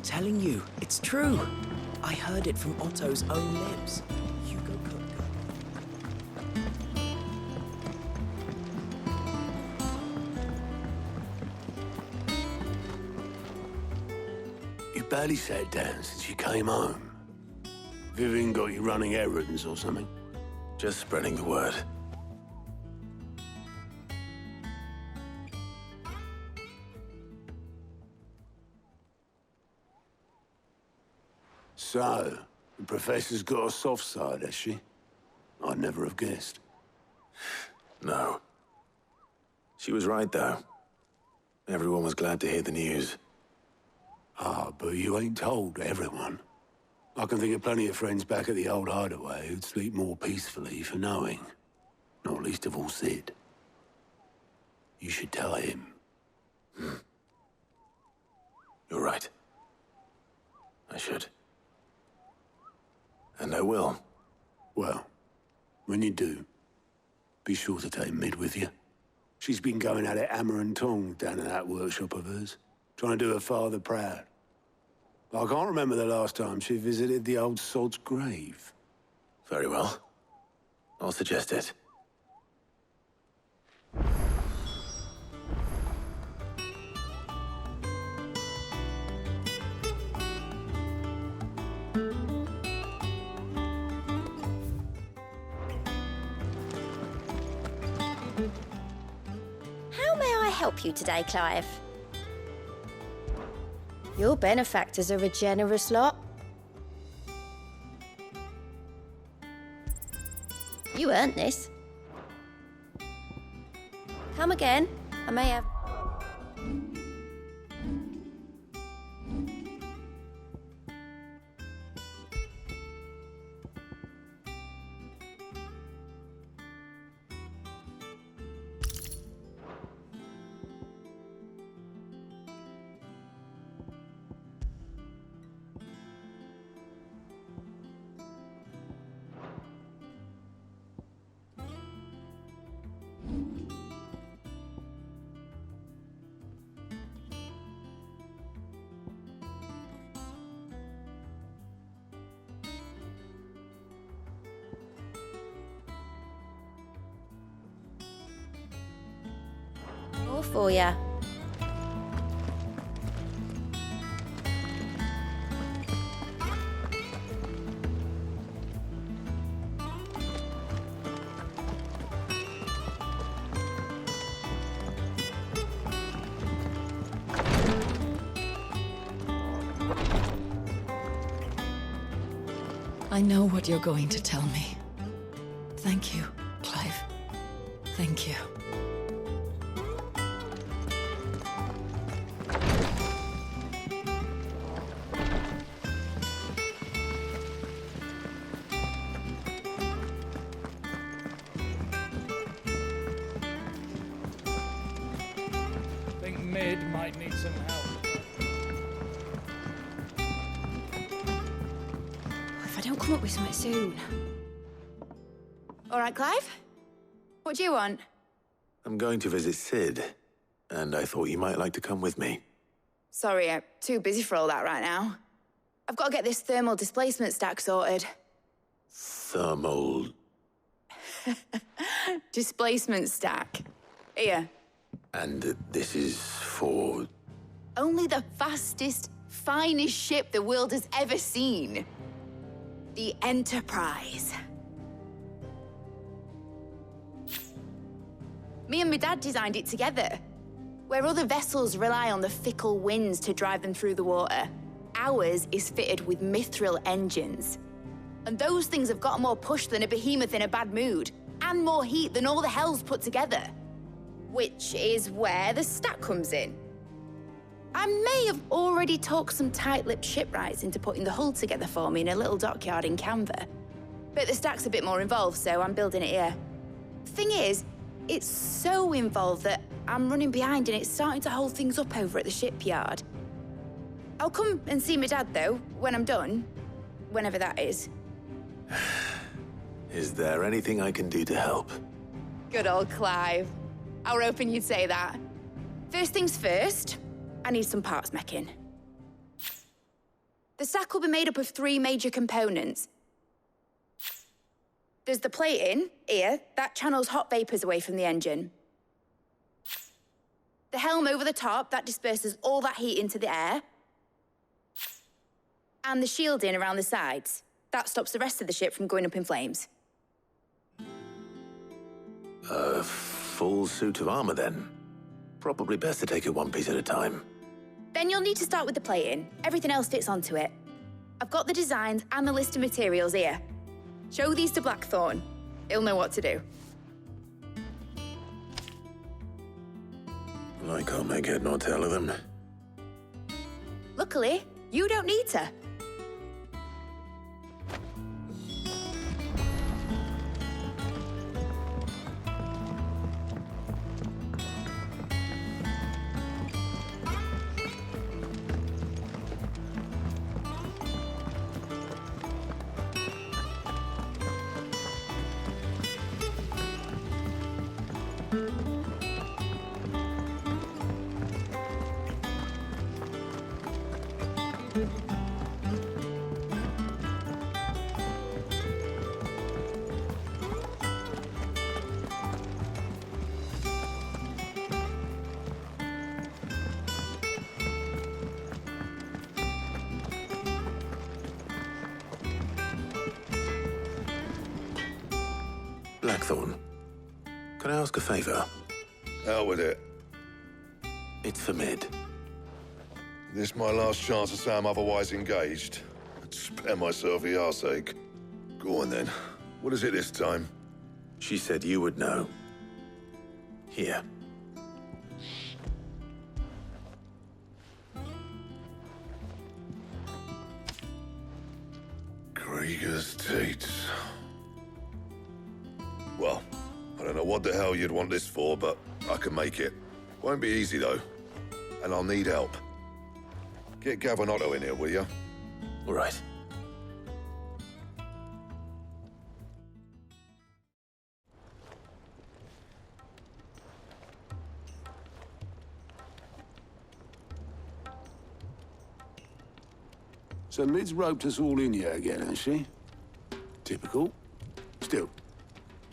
telling you, it's true. I heard it from Otto's own lips. Hugo Cook. You barely sat down since you came home. Vivian got you running errands or something? Just spreading the word. So, the Professor's got a soft side, has she? I'd never have guessed. No. She was right, though. Everyone was glad to hear the news. Ah, but you ain't told everyone. I can think of plenty of friends back at the old hideaway who'd sleep more peacefully for knowing. Not least of all Sid. You should tell him. You're right. I should. And I will. Well, when you do, be sure to take Mid with you. She's been going at it hammer and tongs down in that workshop of hers, trying to do her father proud. I can't remember the last time she visited the old sod's grave. Very well. I'll suggest it. How may I help you today, Clive? Your benefactors are a generous lot. You earned this. Come again. I may have... More for ya. I know what you're going to tell me. Thank you, Clive. Thank you. I think Mid might need some help. If I don't come up with something soon. All right, Clive? What do you want? I'm going to visit Sid, and I thought you might like to come with me. Sorry, I'm too busy for all that right now. I've got to get this thermal displacement stack sorted. Thermal... Displacement stack. Here. And this is for... Only the fastest, finest ship the world has ever seen. The Enterprise. Me and my dad designed it together. Where other vessels rely on the fickle winds to drive them through the water, ours is fitted with mithril engines. And those things have got more push than a behemoth in a bad mood, and more heat than all the hells put together. Which is where the stack comes in. I may have already talked some tight-lipped shipwrights into putting the hull together for me in a little dockyard in Canva. But the stack's a bit more involved, so I'm building it here. Thing is, it's so involved that I'm running behind and it's starting to hold things up over at the shipyard. I'll come and see my dad, though, when I'm done. Whenever that is. Is there anything I can do to help? Good old Clive. I were hoping you'd say that. First things first, I need some parts meching. The stack will be made up of 3 major components. There's the plating, here, that channels hot vapors away from the engine. The helm over the top, that disperses all that heat into the air. And the shielding around the sides. That stops the rest of the ship from going up in flames. A full suit of armor, then. Probably best to take it one piece at a time. Then you'll need to start with the plating. Everything else fits onto it. I've got the designs and the list of materials here. Show these to Blackthorn. He'll know what to do. I can't make head nor tail of them. Luckily, you don't need to. Blackthorn, can I ask a favor? Out with it. It's for Mid. This my last chance to say I'm otherwise engaged. I'd spare myself the arseache. Go on then. What is it this time? She said you would know. Here. Krieger's teats. Well, I don't know what the hell you'd want this for, but I can make it. Won't be easy, though. And I'll need help. Get Gav and Otto in here, will you? All right. So Mid's roped us all in here again, has she? Typical. Still,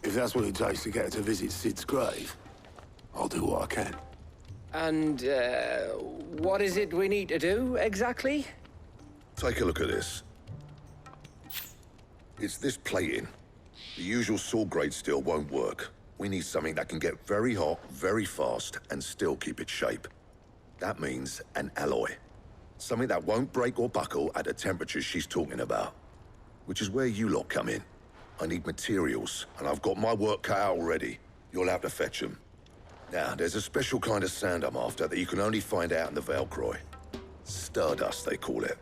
if that's what it takes to get her to visit Sid's grave, I'll do what I can. And, what is it we need to do, exactly? Take a look at this. It's this plating. The usual sword-grade steel won't work. We need something that can get very hot, very fast, and still keep its shape. That means an alloy. Something that won't break or buckle at the temperatures she's talking about. Which is where you lot come in. I need materials, and I've got my work cut out already. You'll have to fetch them. Now, there's a special kind of sand I'm after that you can only find out in the Velcroy. Stardust, they call it.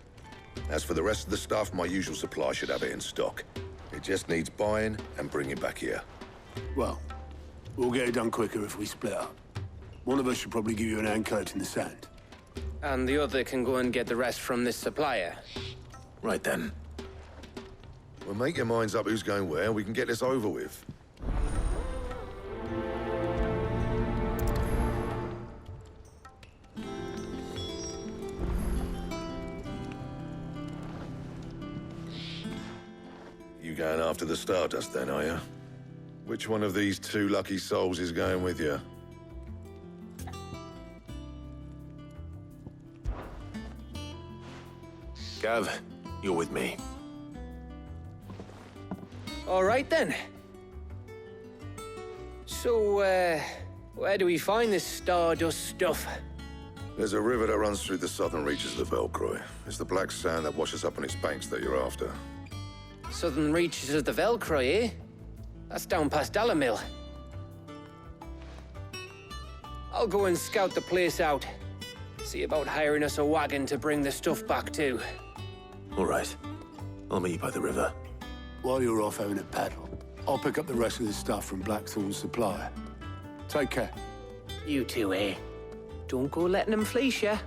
As for the rest of the stuff, my usual supply should have it in stock. It just needs buying and bringing back here. Well, we'll get it done quicker if we split up. One of us should probably give you an hand coat in the sand. And the other can go and get the rest from this supplier. Right then. Well, make your minds up who's going where, and we can get this over with. You going after the Stardust then, are you? Which one of these 2 lucky souls is going with you? Gav, you're with me. All right, then. So, where do we find this Stardust stuff? There's a river that runs through the southern reaches of the Velcroy. It's the black sand that washes up on its banks that you're after. Southern reaches of the Velcroy, eh? That's down past Dalamil. I'll go and scout the place out. See about hiring us a wagon to bring the stuff back to. All right. I'll meet you by the river. While you're off having a paddle, I'll pick up the rest of the stuff from Blackthorn's supplier. Take care. You two, eh? Don't go letting him fleece ya.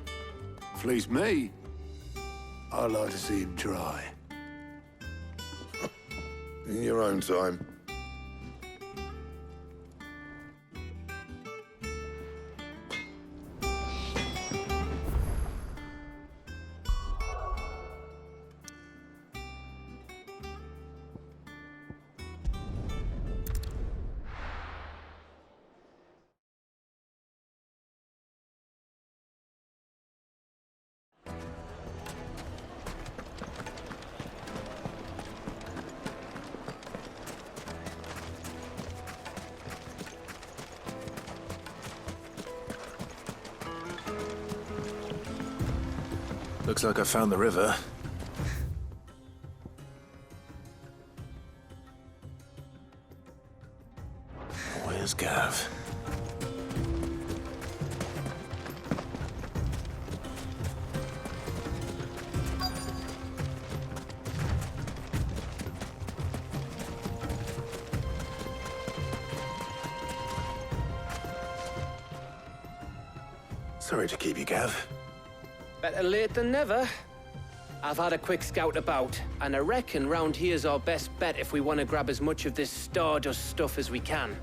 Fleece me? I'd like to see him try. In your own time. Looks like I found the river. Where's Gav? Sorry to keep you, Gav. Better late than never. I've had a quick scout about, and I reckon round here's our best bet if we want to grab as much of this Stardust stuff as we can.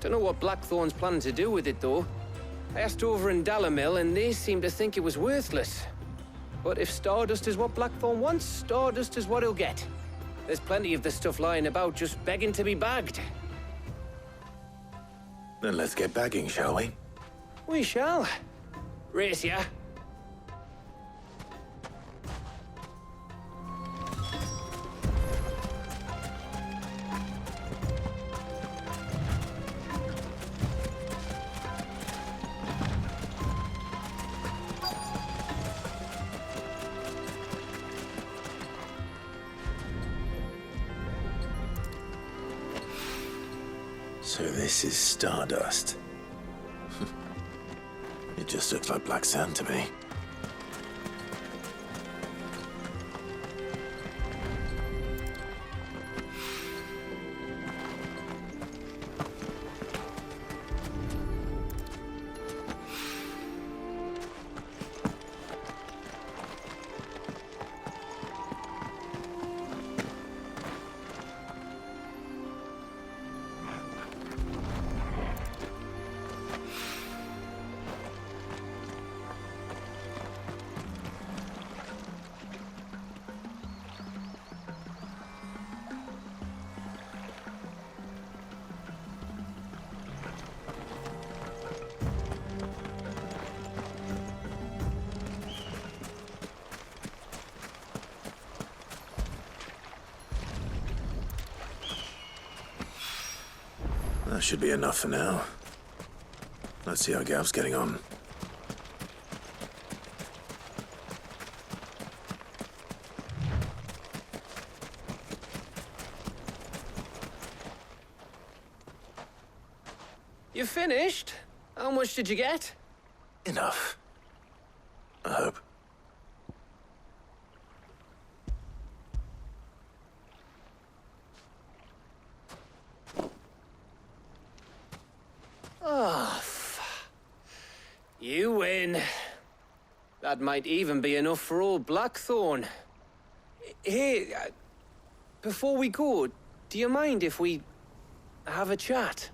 Don't know what Blackthorn's planning to do with it, though. I asked over in Dalamil, and they seem to think it was worthless. But if Stardust is what Blackthorn wants, Stardust is what he'll get. There's plenty of this stuff lying about, just begging to be bagged. Then let's get bagging, shall we? We shall. Race ya. So this is Stardust. It just looks like black sand to me. That should be enough for now. Let's see how Gav's getting on. You finished? How much did you get? Enough. I hope. You win. That might even be enough for old Blackthorn. Hey, before we go, do you mind if we have a chat?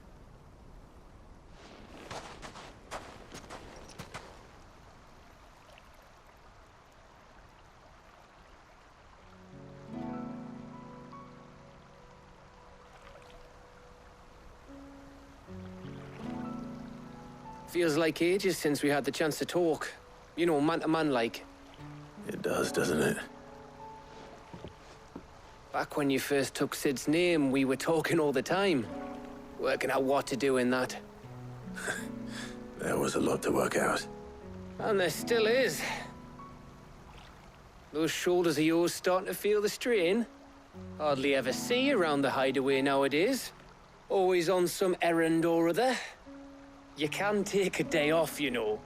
Feels like ages since we had the chance to talk. You know, man to man like. It does, doesn't it? Back when you first took Sid's name, we were talking all the time. Working out what to do in that. There was a lot to work out. And there still is. Those shoulders of yours starting to feel the strain. Hardly ever see you around the hideaway nowadays. Always on some errand or other. You can take a day off, you know.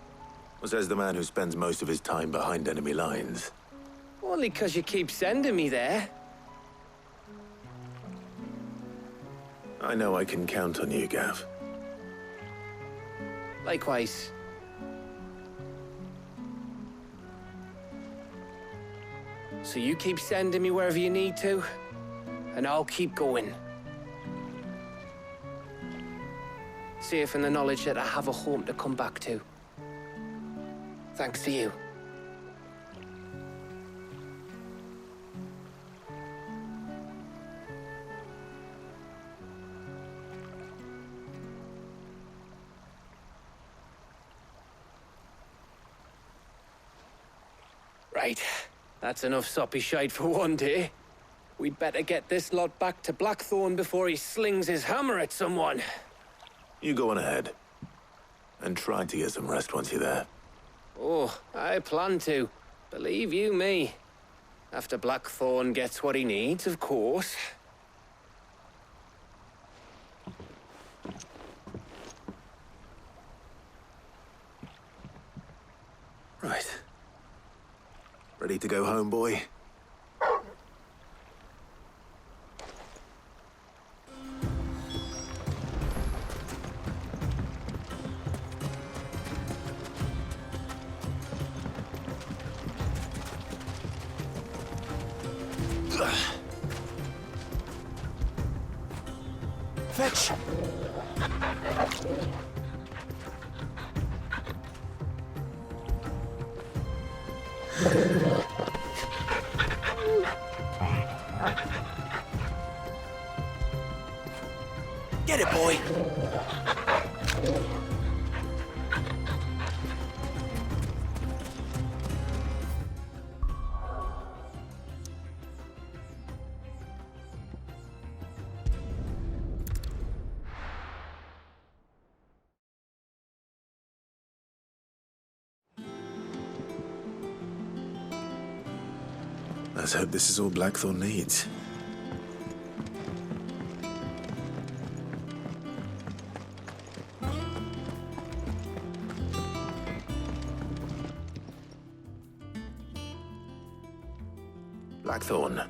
Well, says the man who spends most of his time behind enemy lines. Only 'cause you keep sending me there. I know I can count on you, Gav. Likewise. So you keep sending me wherever you need to, and I'll keep going. Safe in the knowledge that I have a home to come back to. Thanks to you. Right. That's enough soppy shite for one day. We'd better get this lot back to Blackthorn before he slings his hammer at someone. You go on ahead. And try to get some rest once you're there. Oh, I plan to. Believe you me. After Blackthorn gets what he needs, of course. Right. Ready to go home, boy? Fetch! Get it, boy! Let's hope this is all Blackthorn needs. Blackthorn,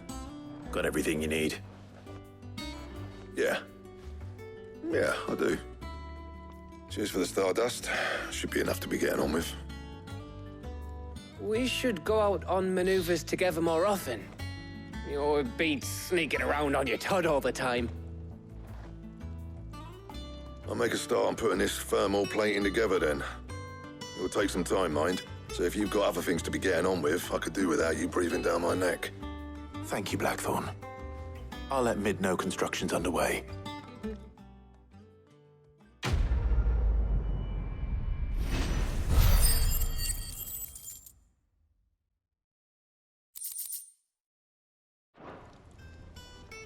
got everything you need? Yeah. Yeah, I do. Cheers for the Stardust. Should be enough to be getting on with. We should go out on maneuvers together more often. You're beat sneaking around on your Todd all the time. I'll make a start on putting this thermal plating together then. It will take some time, mind. So if you've got other things to be getting on with, I could do without you breathing down my neck. Thank you, Blackthorn. I'll let Mid know construction's underway.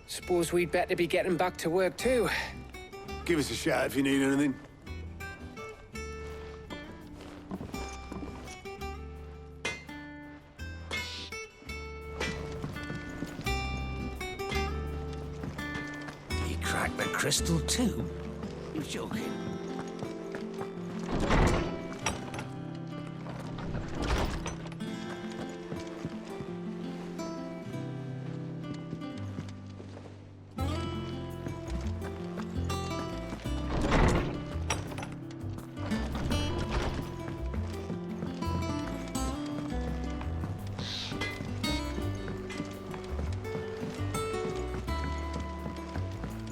Suppose we'd better be getting back to work too. Give us a shout if you need anything. He cracked the crystal too? You're joking.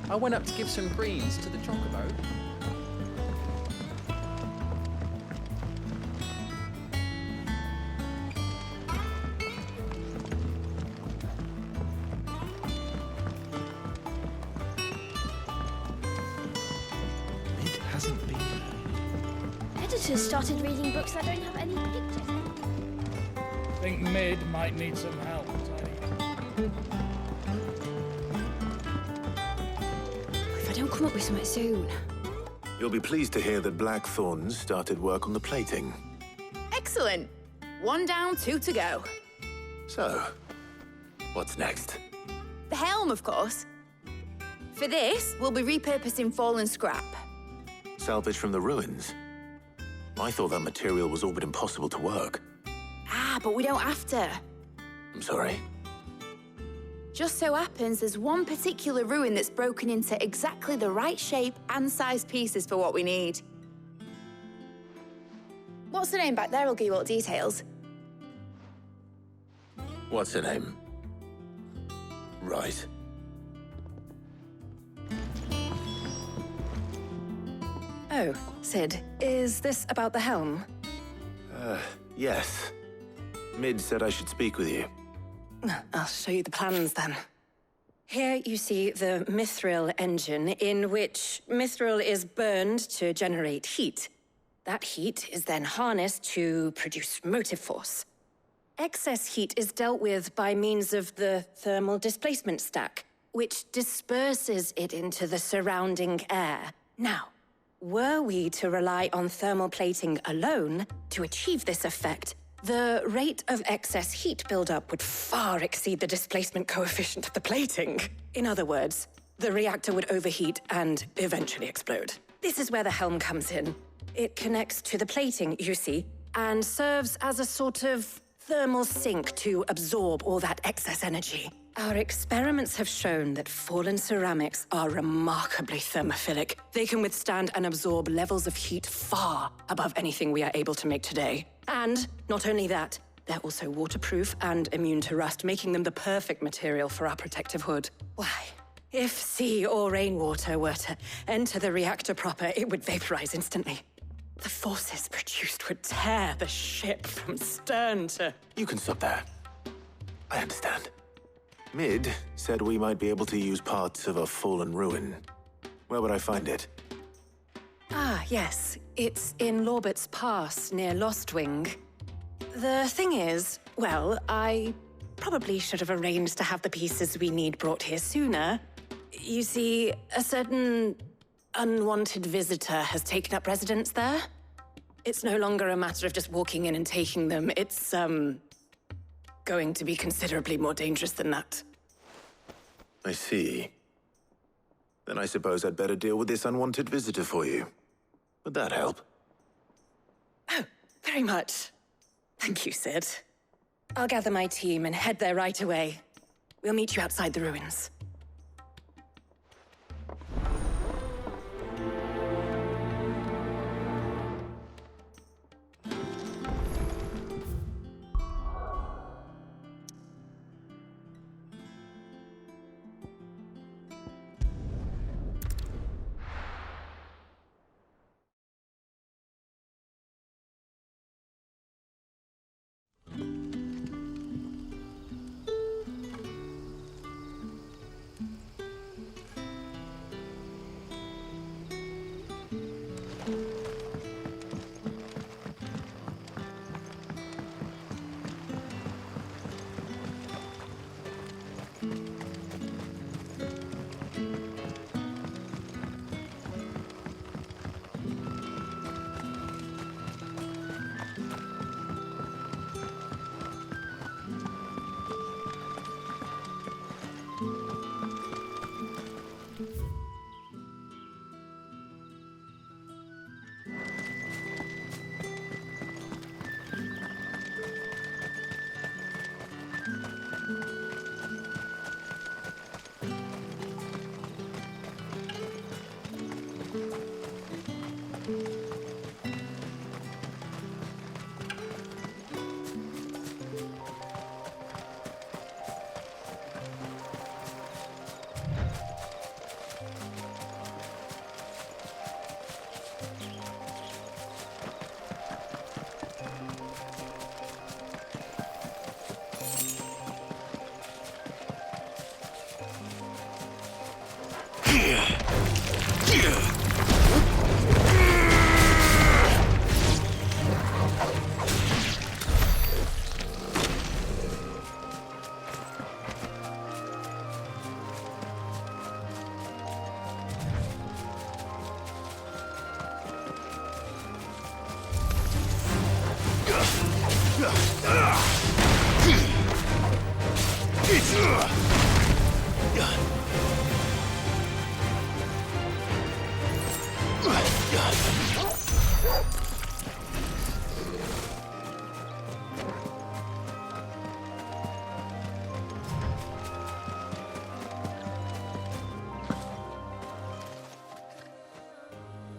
I went up to give some greens to the chocobo. Mid hasn't been. Editors started reading books that don't have any pictures in. Think Mid might need some help, Tony. If I don't come up with something soon. You'll be pleased to hear that Blackthorn's started work on the plating. Excellent. 1 down, 2 to go. So, what's next? The helm, of course. For this, we'll be repurposing fallen scrap. Salvage from the ruins? I thought that material was all but impossible to work. Ah, but we don't have to. I'm sorry. Just so happens there's one particular ruin that's broken into exactly the right shape and size pieces for what we need. What's the name back there? I'll give you all the details. What's her name? Right. Oh, Sid, is this about the helm? Yes. Mid said I should speak with you. I'll show you the plans then. Here you see the mithril engine, in which mithril is burned to generate heat. That heat is then harnessed to produce motive force. Excess heat is dealt with by means of the thermal displacement stack, which disperses it into the surrounding air. Now, were we to rely on thermal plating alone to achieve this effect, the rate of excess heat buildup would far exceed the displacement coefficient of the plating. In other words, the reactor would overheat and eventually explode. This is where the helm comes in. It connects to the plating, you see, and serves as a sort of thermal sink to absorb all that excess energy. Our experiments have shown that fallen ceramics are remarkably thermophilic. They can withstand and absorb levels of heat far above anything we are able to make today. And not only that, they're also waterproof and immune to rust, making them the perfect material for our protective hood. Why? If sea or rainwater were to enter the reactor proper, it would vaporize instantly. The forces produced would tear the ship from stern to... You can stop there. I understand. Mid said we might be able to use parts of a fallen ruin. Where would I find it? Ah, yes. It's in Lorbert's Pass, near Lostwing. The thing is, well, I probably should have arranged to have the pieces we need brought here sooner. You see, a certain unwanted visitor has taken up residence there. It's no longer a matter of just walking in and taking them. It's, going to be considerably more dangerous than that. I see. Then I suppose I'd better deal with this unwanted visitor for you. Would that help? Oh, very much. Thank you, Sid. I'll gather my team and head there right away. We'll meet you outside the ruins.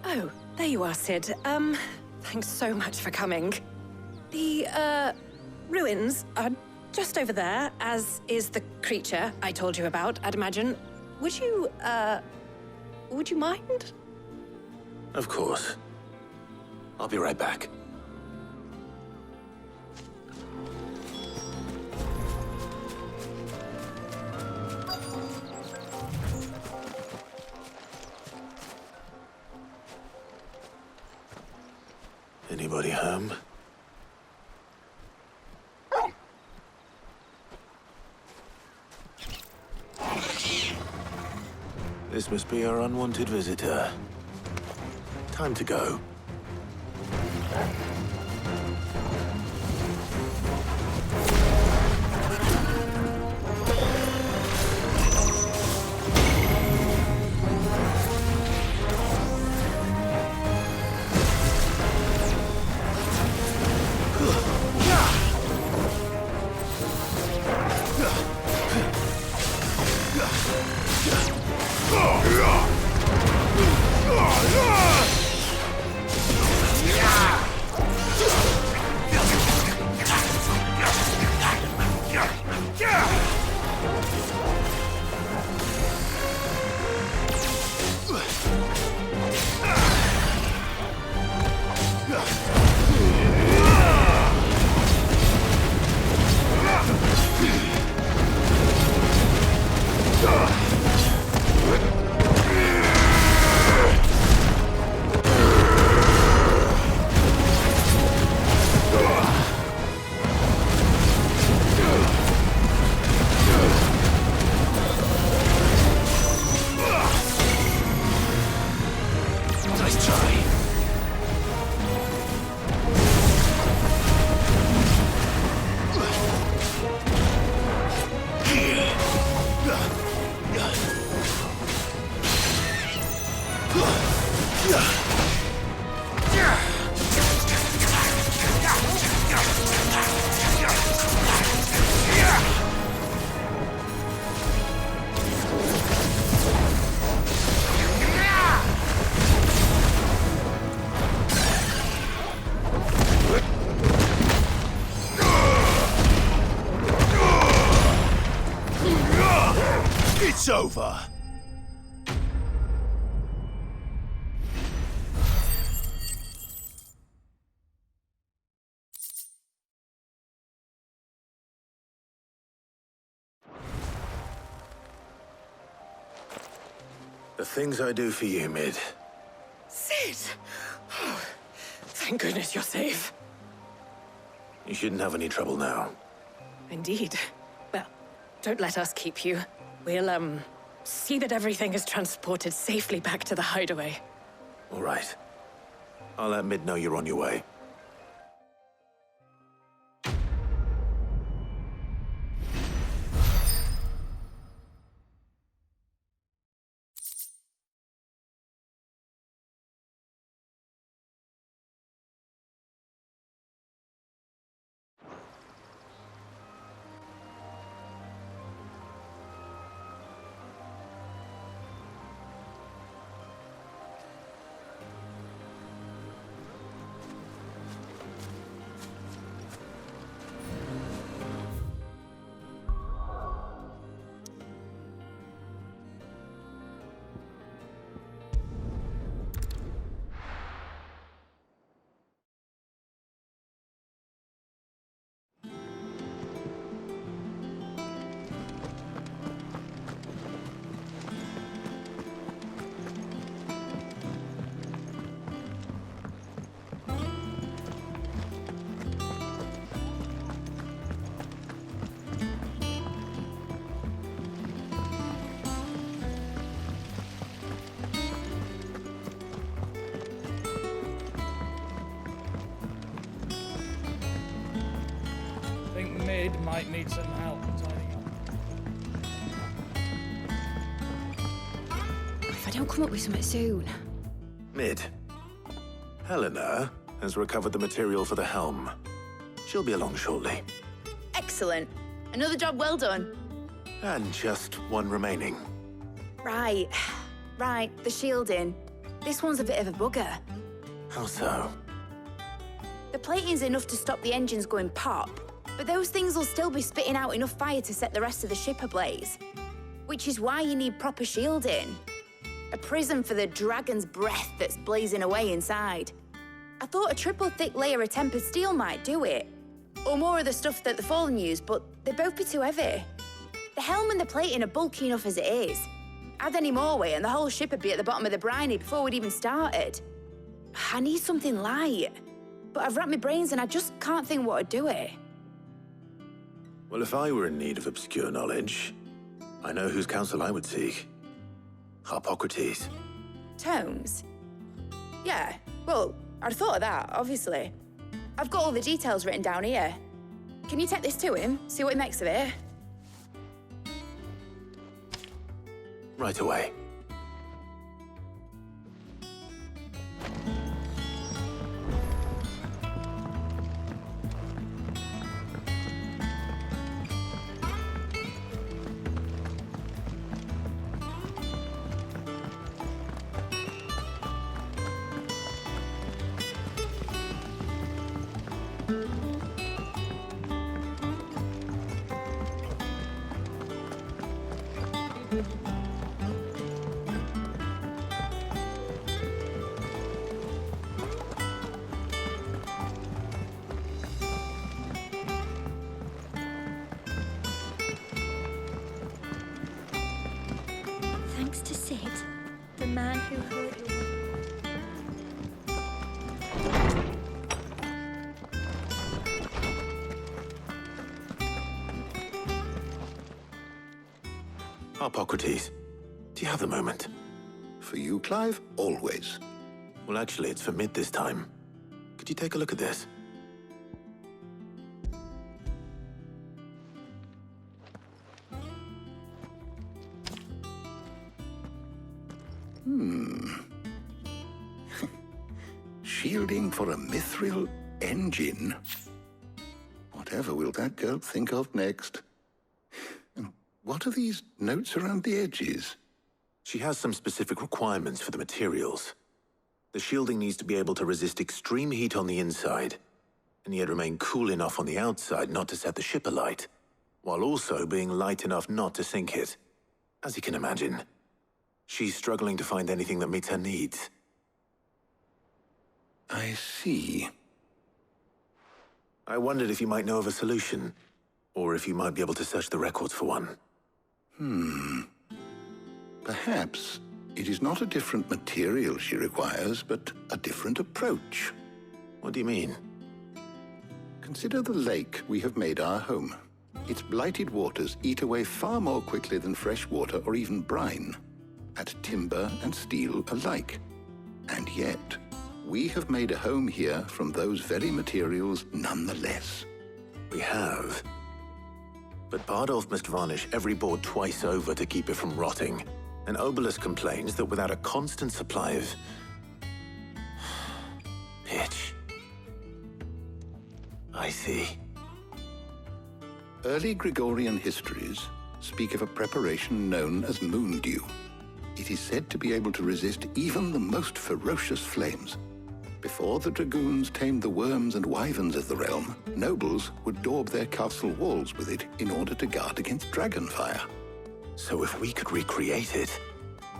Oh, there you are, Sid. Thanks so much for coming. The, ruins are just over there, as is the creature I told you about, I'd imagine. Would you mind? Of course. I'll be right back. Anybody home? This must be our unwanted visitor. Time to go. It's over! The things I do for you, Mid. Sid! Oh, thank goodness you're safe. You shouldn't have any trouble now. Indeed. Well, don't let us keep you. We'll, see that everything is transported safely back to the hideaway. All right. I'll let Mid know you're on your way. I think Mid might need some help tidying up. If I don't come up with something soon. Mid. Helena has recovered the material for the helm. She'll be along shortly. Excellent. Another job well done. And just one remaining. Right. Right, the shielding. This one's a bit of a bugger. How so? The plating's enough to stop the engines going pop, but those things will still be spitting out enough fire to set the rest of the ship ablaze. Which is why you need proper shielding. A prison for the dragon's breath that's blazing away inside. I thought a triple thick layer of tempered steel might do it. Or more of the stuff that the Fallen use, but they'd both be too heavy. The helm and the plating are bulky enough as it is. Add any more weight and the whole ship would be at the bottom of the briny before we'd even started. I need something light. But I've racked my brains and I just can't think what would do it. Well, if I were in need of obscure knowledge, I know whose counsel I would seek. Harpocrates. Tomes? Yeah, well, I'd thought of that, obviously. I've got all the details written down here. Can you take this to him, see what he makes of it? Right away. Thanks to Sid, the man who heard your... Hippocrates, do you have a moment? For you, Clive, always. Well, actually, it's for Mid this time. Could you take a look at this? Shielding for a mithril engine? Whatever will that girl think of next? And what are these notes around the edges? She has some specific requirements for the materials. The shielding needs to be able to resist extreme heat on the inside, and yet remain cool enough on the outside not to set the ship alight, while also being light enough not to sink it. As you can imagine, she's struggling to find anything that meets her needs. I see. I wondered if you might know of a solution, or if you might be able to search the records for one. Perhaps it is not a different material she requires, but a different approach. What do you mean? Consider the lake we have made our home. Its blighted waters eat away far more quickly than fresh water or even brine, at timber and steel alike. And yet, we have made a home here from those very materials nonetheless. We have. But Bardolph must varnish every board twice over to keep it from rotting. And Obelisk complains that without a constant supply of... pitch. I see. Early Gregorian histories speak of a preparation known as moon dew. It is said to be able to resist even the most ferocious flames. Before the dragoons tamed the worms and wyverns of the realm, nobles would daub their castle walls with it in order to guard against dragonfire. So if we could recreate it...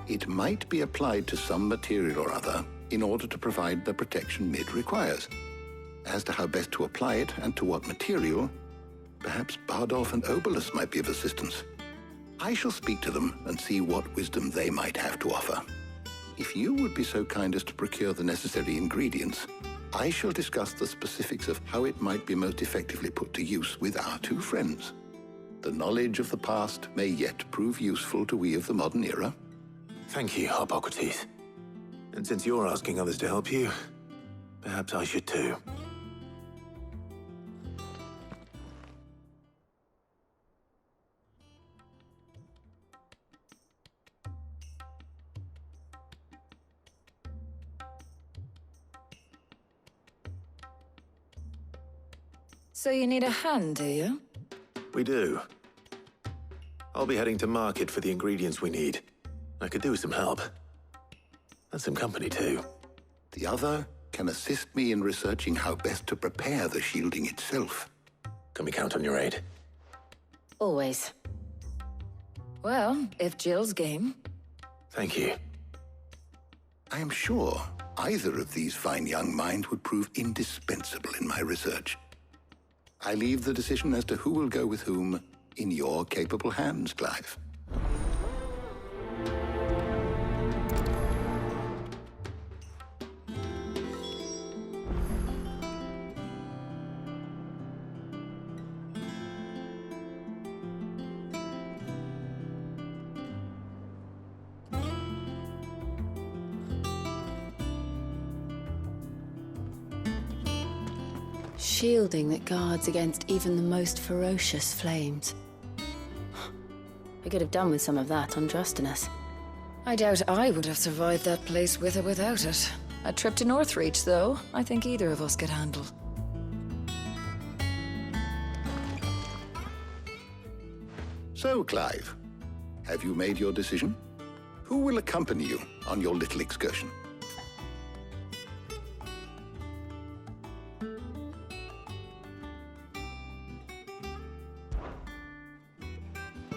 It might be applied to some material or other in order to provide the protection Mid requires. As to how best to apply it and to what material, perhaps Bardolph and Obelisk might be of assistance. I shall speak to them and see what wisdom they might have to offer. If you would be so kind as to procure the necessary ingredients, I shall discuss the specifics of how it might be most effectively put to use with our two friends. The knowledge of the past may yet prove useful to we of the modern era. Thank you, Hippocrates. And since you're asking others to help you, perhaps I should too. So you need a hand, do you? We do. I'll be heading to market for the ingredients we need. I could do with some help. And some company, too. The other can assist me in researching how best to prepare the shielding itself. Can we count on your aid? Always. Well, if Jill's game. Thank you. I am sure either of these fine young minds would prove indispensable in my research. I leave the decision as to who will go with whom in your capable hands, Clive. Shielding that guards against even the most ferocious flames. We could have done with some of on Drustinus. I doubt I would have survived that place with or without it. A trip to Northreach, though, I think either of us could handle. So, Clive, have you made your decision? Who will accompany you on your little excursion?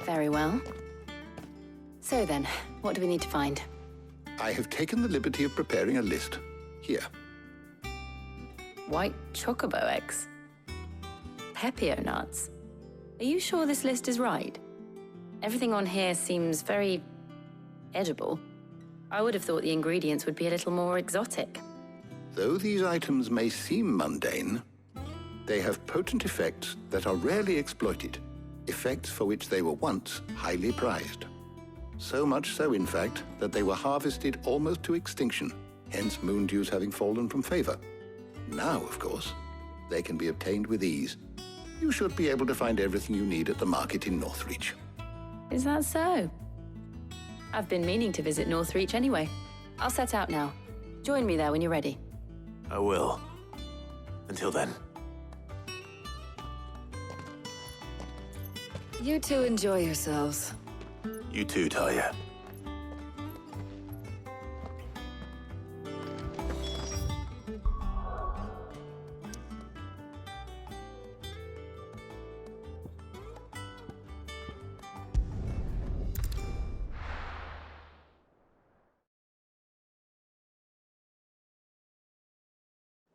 Very well. So then, what do we need to find? I have taken the liberty of preparing a list. Here. White chocobo eggs. Pepio nuts. Are you sure this list is right? Everything on here seems very edible. I would have thought the ingredients would be a little more exotic. Though these items may seem mundane, they have potent effects that are rarely exploited, effects for which they were once highly prized. So much so, in fact, that they were harvested almost to extinction, hence moondews having fallen from favor. Now, of course, they can be obtained with ease. You should be able to find everything you need at the market in Northreach. Is that so? I've been meaning to visit Northreach anyway. I'll set out now. Join me there when you're ready. I will. Until then. You two enjoy yourselves. You too, Talia.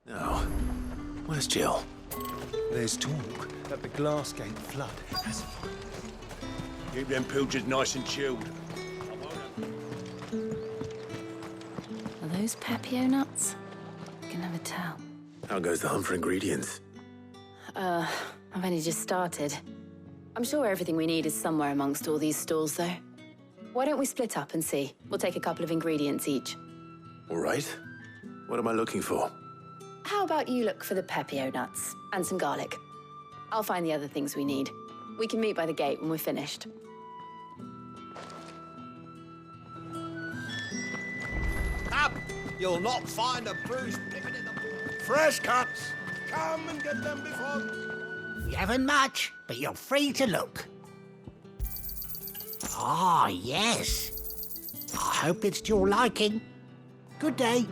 Now, where's Jill? There's talk that the Glassgate flood has... Keep them pilgers nice and chilled. Are those Pepio nuts? I can never tell. How goes the hunt for ingredients? I've only just started. I'm sure everything we need is somewhere amongst all these stalls, though. Why don't we split up and see? We'll take a couple of ingredients each. All right. What am I looking for? How about you look for the Pepio nuts and some garlic? I'll find the other things we need. We can meet by the gate when we're finished. Up! You'll not find a bruised pippin in the... Fresh cuts! Come and get them before... We haven't much, but you're free to look. Ah, yes. I hope it's to your liking. Good day.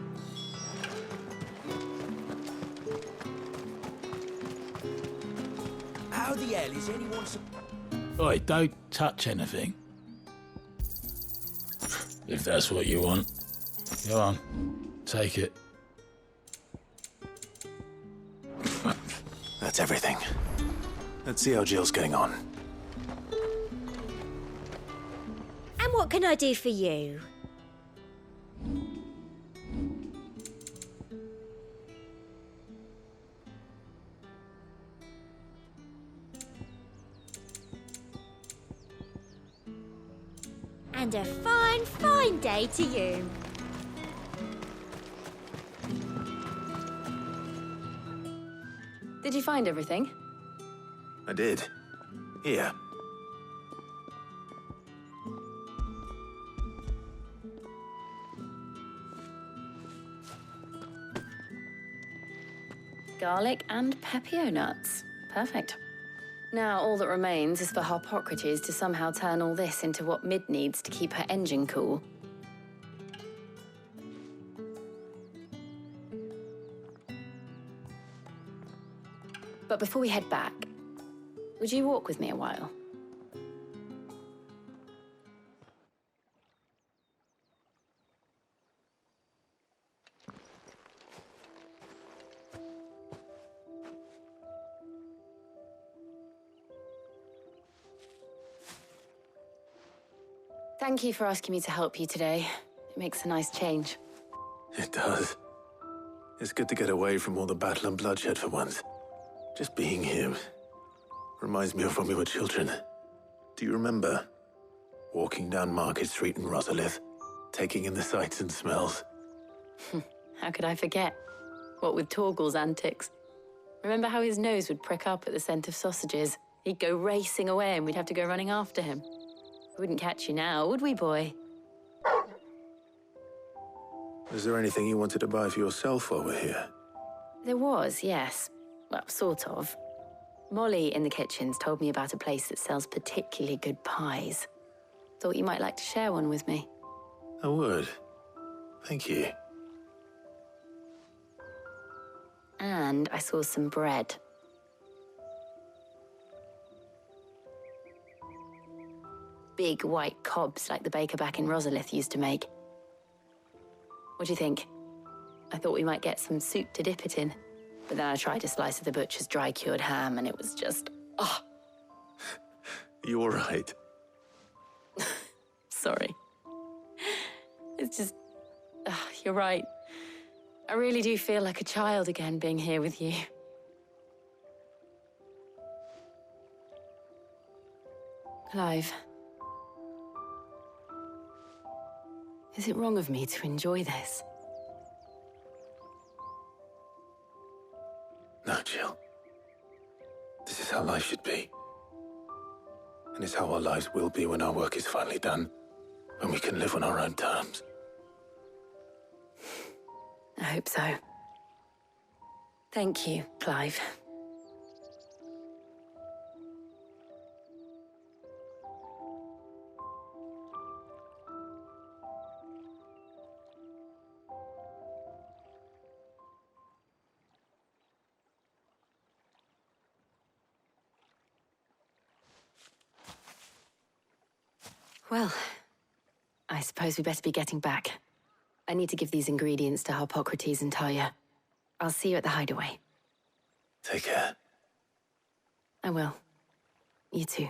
How the hell is anyone... Oi, don't touch anything. If that's what you want. Go on, take it. That's everything. Let's see how Jill's getting on. And what can I do for you? And a fine, fine day to you. Did you find everything? I did. Here. Garlic and Pepio nuts. Perfect. Now all that remains is for Harpocrates to somehow turn all this into what Mid needs to keep her engine cool. But before we head back, would you walk with me a while? Thank you for asking me to help you today. It makes a nice change. It does. It's good to get away from all the battle and bloodshed for once. Just being here reminds me of when we were children. Do you remember? Walking down Market Street in Rosalith, taking in the sights and smells. How could I forget? What with Torgal's antics. Remember how his nose would prick up at the scent of sausages? He'd go racing away and we'd have to go running after him. We wouldn't catch you now, would we, boy? Is there anything you wanted to buy for yourself while we're here? There was, yes. Well, sort of. Molly in the kitchens told me about a place that sells particularly good pies. Thought you might like to share one with me. I would. Thank you. And I saw some bread. Big white cobs like the baker back in Rosalith used to make. What do you think? I thought we might get some soup to dip it in. But then I tried a slice of the butcher's dry-cured ham and it was just... oh. You all right? Sorry. It's just... you're right. I really do feel like a child again being here with you. Clive. Is it wrong of me to enjoy this? No, Jill. This is how life should be. And it's how our lives will be when our work is finally done. When we can live on our own terms. I hope so. Thank you, Clive. Well, I suppose we better be getting back. I need to give these ingredients to Harpocrates and Talia. I'll see you at the hideaway. Take care. I will. You too.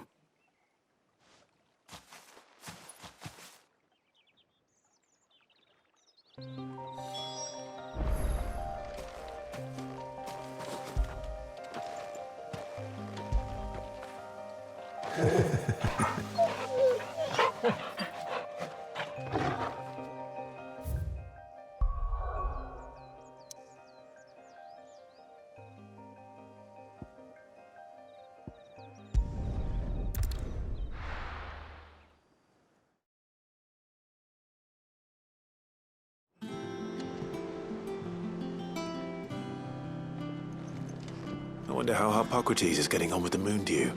I wonder how Harpocrates is getting on with the moon dew.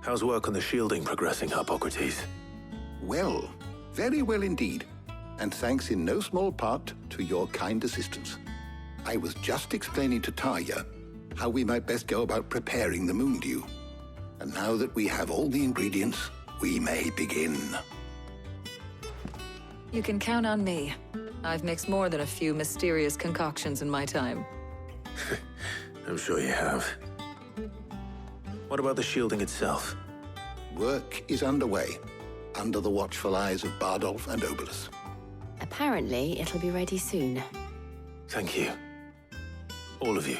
How's work on the shielding progressing, Harpocrates? Well, very well indeed. And thanks in no small part to your kind assistance. I was just explaining to Talia how we might best go about preparing the moon dew. And now that we have all the ingredients, we may begin. You can count on me. I've mixed more than a few mysterious concoctions in my time. I'm sure you have. What about the shielding itself? Work is underway, under the watchful eyes of Bardolph and Obolus. Apparently, it'll be ready soon. Thank you. All of you.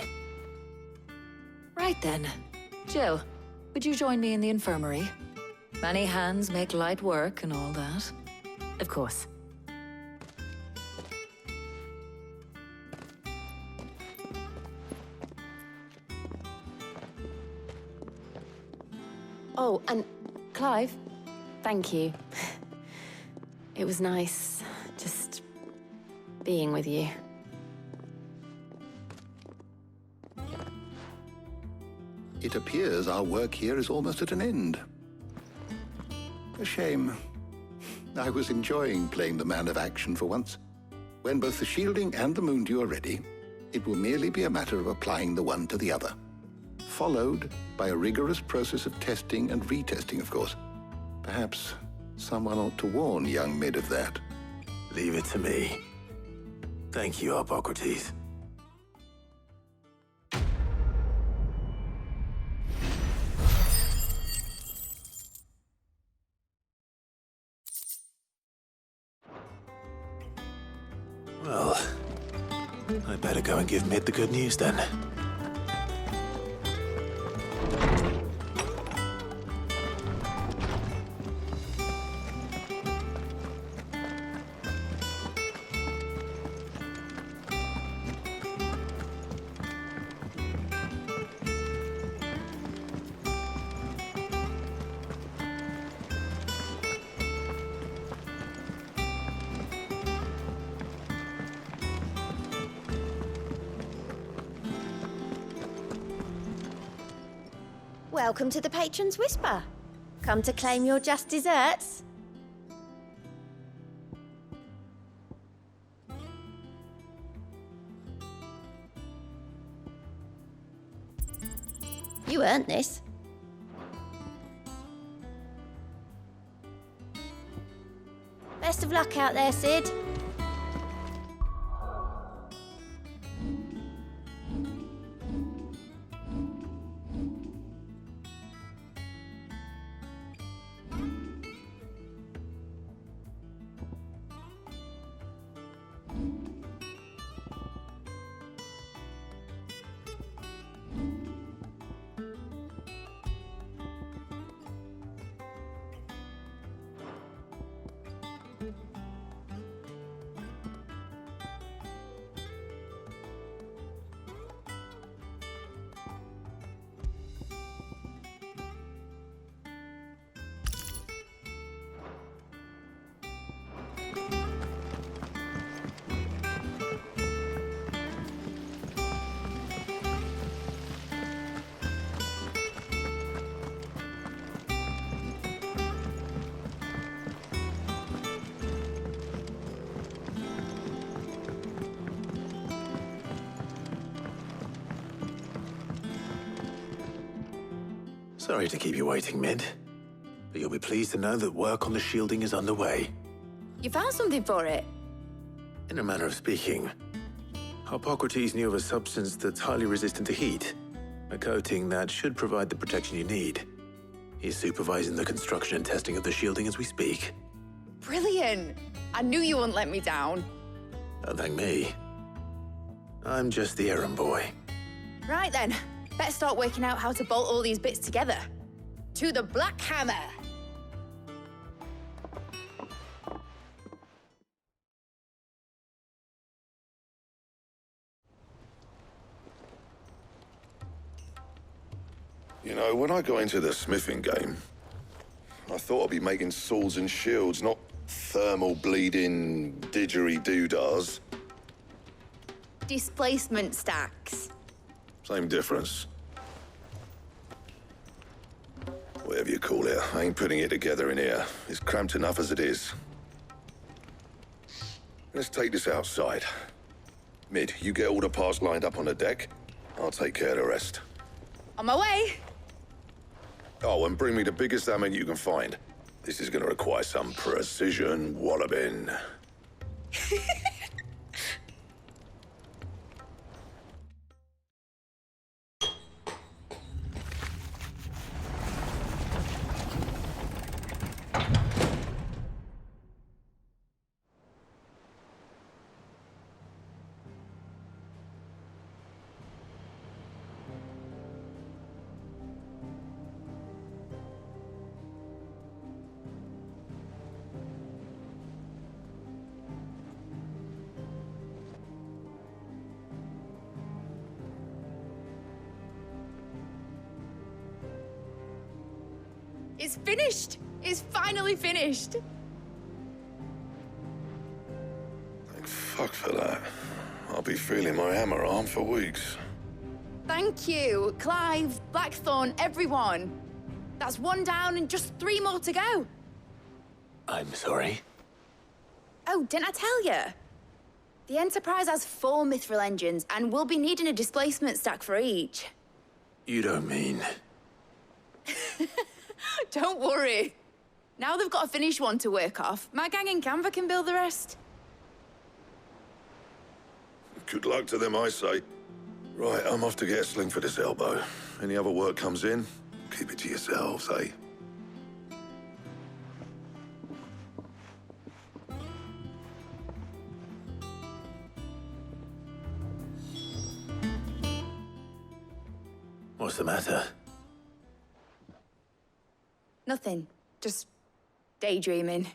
Right then. Jill, would you join me in the infirmary? Many hands make light work and all that. Of course. Oh, and Clive, thank you. It was nice just being with you. It appears our work here is almost at an end. A shame. I was enjoying playing the man of action for once. When both the shielding and the moon dew are ready, it will merely be a matter of applying the one to the other. Followed by a rigorous process of testing and retesting, of course. Perhaps someone ought to warn young Mid of that. Leave it to me. Thank you, Harpocrates. Well, I better go and give Mid the good news then. Welcome to the Patron's Whisper. Come to claim your just desserts? You earned this. Best of luck out there, Sid. Sorry to keep you waiting, Mid. But you'll be pleased to know that work on the shielding is underway. You found something for it? In a manner of speaking, Hippocrates knew of a substance that's highly resistant to heat, a coating that should provide the protection you need. He's supervising the construction and testing of the shielding as we speak. Brilliant! I knew you wouldn't let me down. Don't thank me. I'm just the errand boy. Right then, better start working out how to bolt all these bits together. To the Black Hammer! You know, when I got into the smithing game, I thought I'd be making swords and shields, not thermal bleeding didgeridoo-dahs. Displacement stacks. Same difference. Whatever you call it, I ain't putting it together in here. It's cramped enough as it is. Let's take this outside. Mid, you get all the parts lined up on the deck. I'll take care of the rest. On my way! Oh, and bring me the biggest hammer you can find. This is gonna require some precision walloping. It's finished! It's finally finished! Thank fuck for that. I'll be feeling my hammer arm for weeks. Thank you, Clive, Blackthorn, everyone. That's one down and just 3 more to go. I'm sorry. Oh, didn't I tell you? The Enterprise has 4 mithril engines, and we'll be needing a displacement stack for each. You don't mean... Don't worry. Now they've got a finished one to work off. My gang in Canva can build the rest. Good luck to them, I say. Right, I'm off to get a sling for this elbow. Any other work comes in, keep it to yourselves, eh? What's the matter? Nothing. Just daydreaming.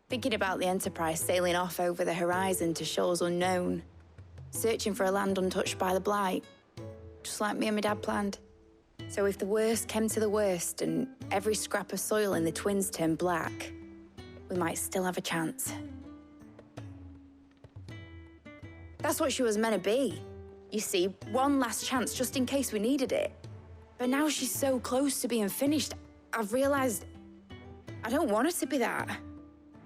Thinking about the Enterprise sailing off over the horizon to shores unknown, searching for a land untouched by the Blight, just like me and my dad planned. So if the worst came to the worst and every scrap of soil in the Twins turned black, we might still have a chance. That's what she was meant to be. You see, one last chance just in case we needed it. But now she's so close to being finished, I've realized I don't want it to be that.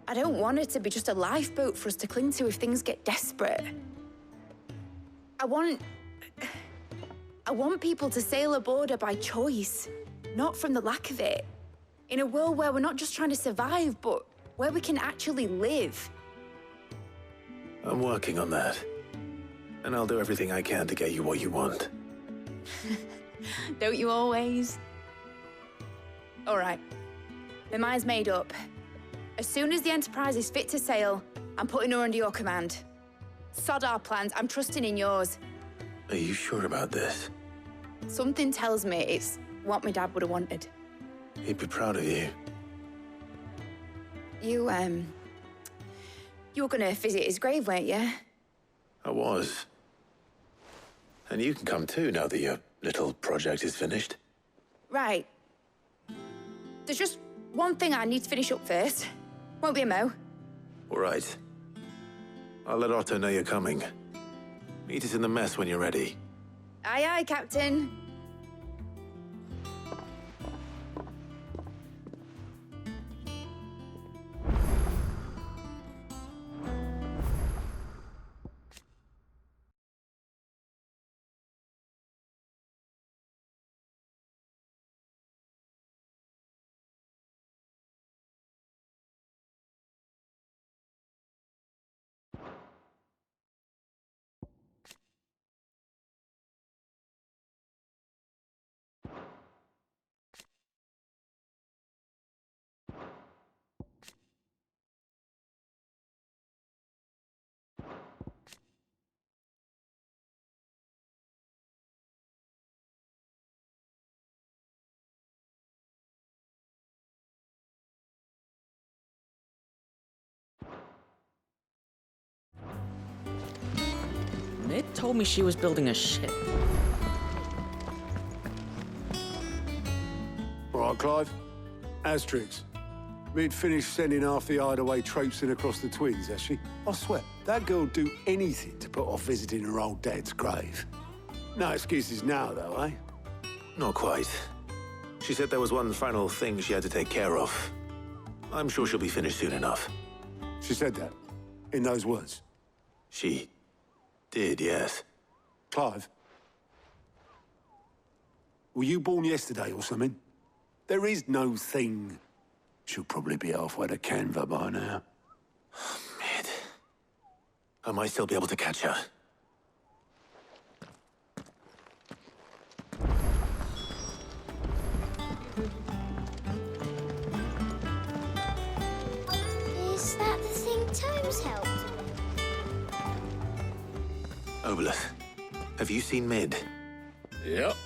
I don't want it to be just a lifeboat for us to cling to if things get desperate. I want people to sail aboard her by choice, not from the lack of it. In a world where we're not just trying to survive, but where we can actually live. I'm working on that. And I'll do everything I can to get you what you want. Don't you always? All right. My mind's made up. As soon as the Enterprise is fit to sail, I'm putting her under your command. Sod our plans, I'm trusting in yours. Are you sure about this? Something tells me it's what my dad would have wanted. He'd be proud of you. You were gonna visit his grave, weren't you? I was. And you can come too now that your little project is finished. Right. There's just one thing I need to finish up first. Won't be a mo. All right. I'll let Otto know you're coming. Meet us in the mess when you're ready. Aye, aye, Captain. Mid told me she was building a ship. All right, Clive. Asterix. Mid finished sending half the hideaway traipsing across the Twins, has she? I swear, that girl'd do anything to put off visiting her old dad's grave. No excuses now, though, eh? Not quite. She said there was one final thing she had to take care of. I'm sure she'll be finished soon enough. She said that? In those words? She did, yes. Clive? Were you born yesterday or something? There is no thing. She'll probably be halfway to Canva by now. Mid. I might still be able to catch her. Is that the thing Tomes helped? Obolus, have you seen Mid? Yep.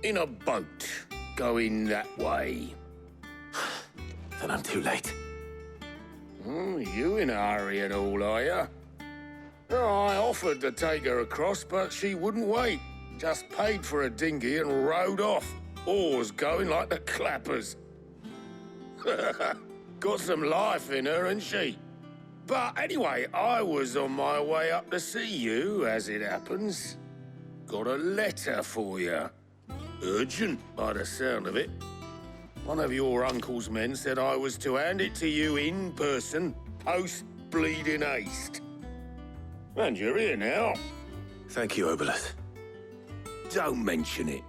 In a boat, going that way. Then I'm too late. You in a hurry and all, are you? I offered to take her across, but she wouldn't wait. Just paid for a dinghy and rowed off. Oars going like the clappers. Got some life in her, ain't she? But anyway, I was on my way up to see you, as it happens. Got a letter for you. Urgent, by the sound of it. One of your uncle's men said I was to hand it to you in person, post-bleeding haste. And you're here now. Thank you, Obolus. Don't mention it.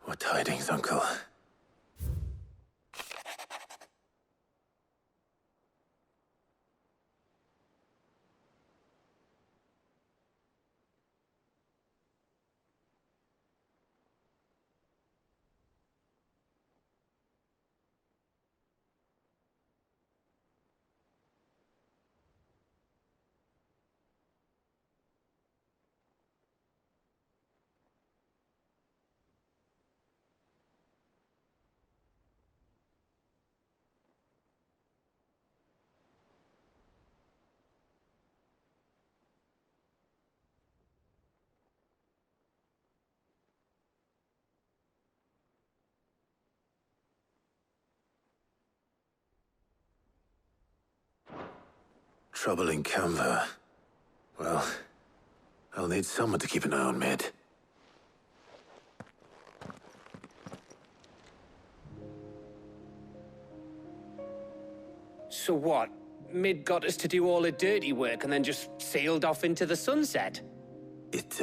What tidings, Uncle? trouble in Canva, well, I'll need someone to keep an eye on Mid. So what? Mid got us to do all the dirty work and then just sailed off into the sunset? It,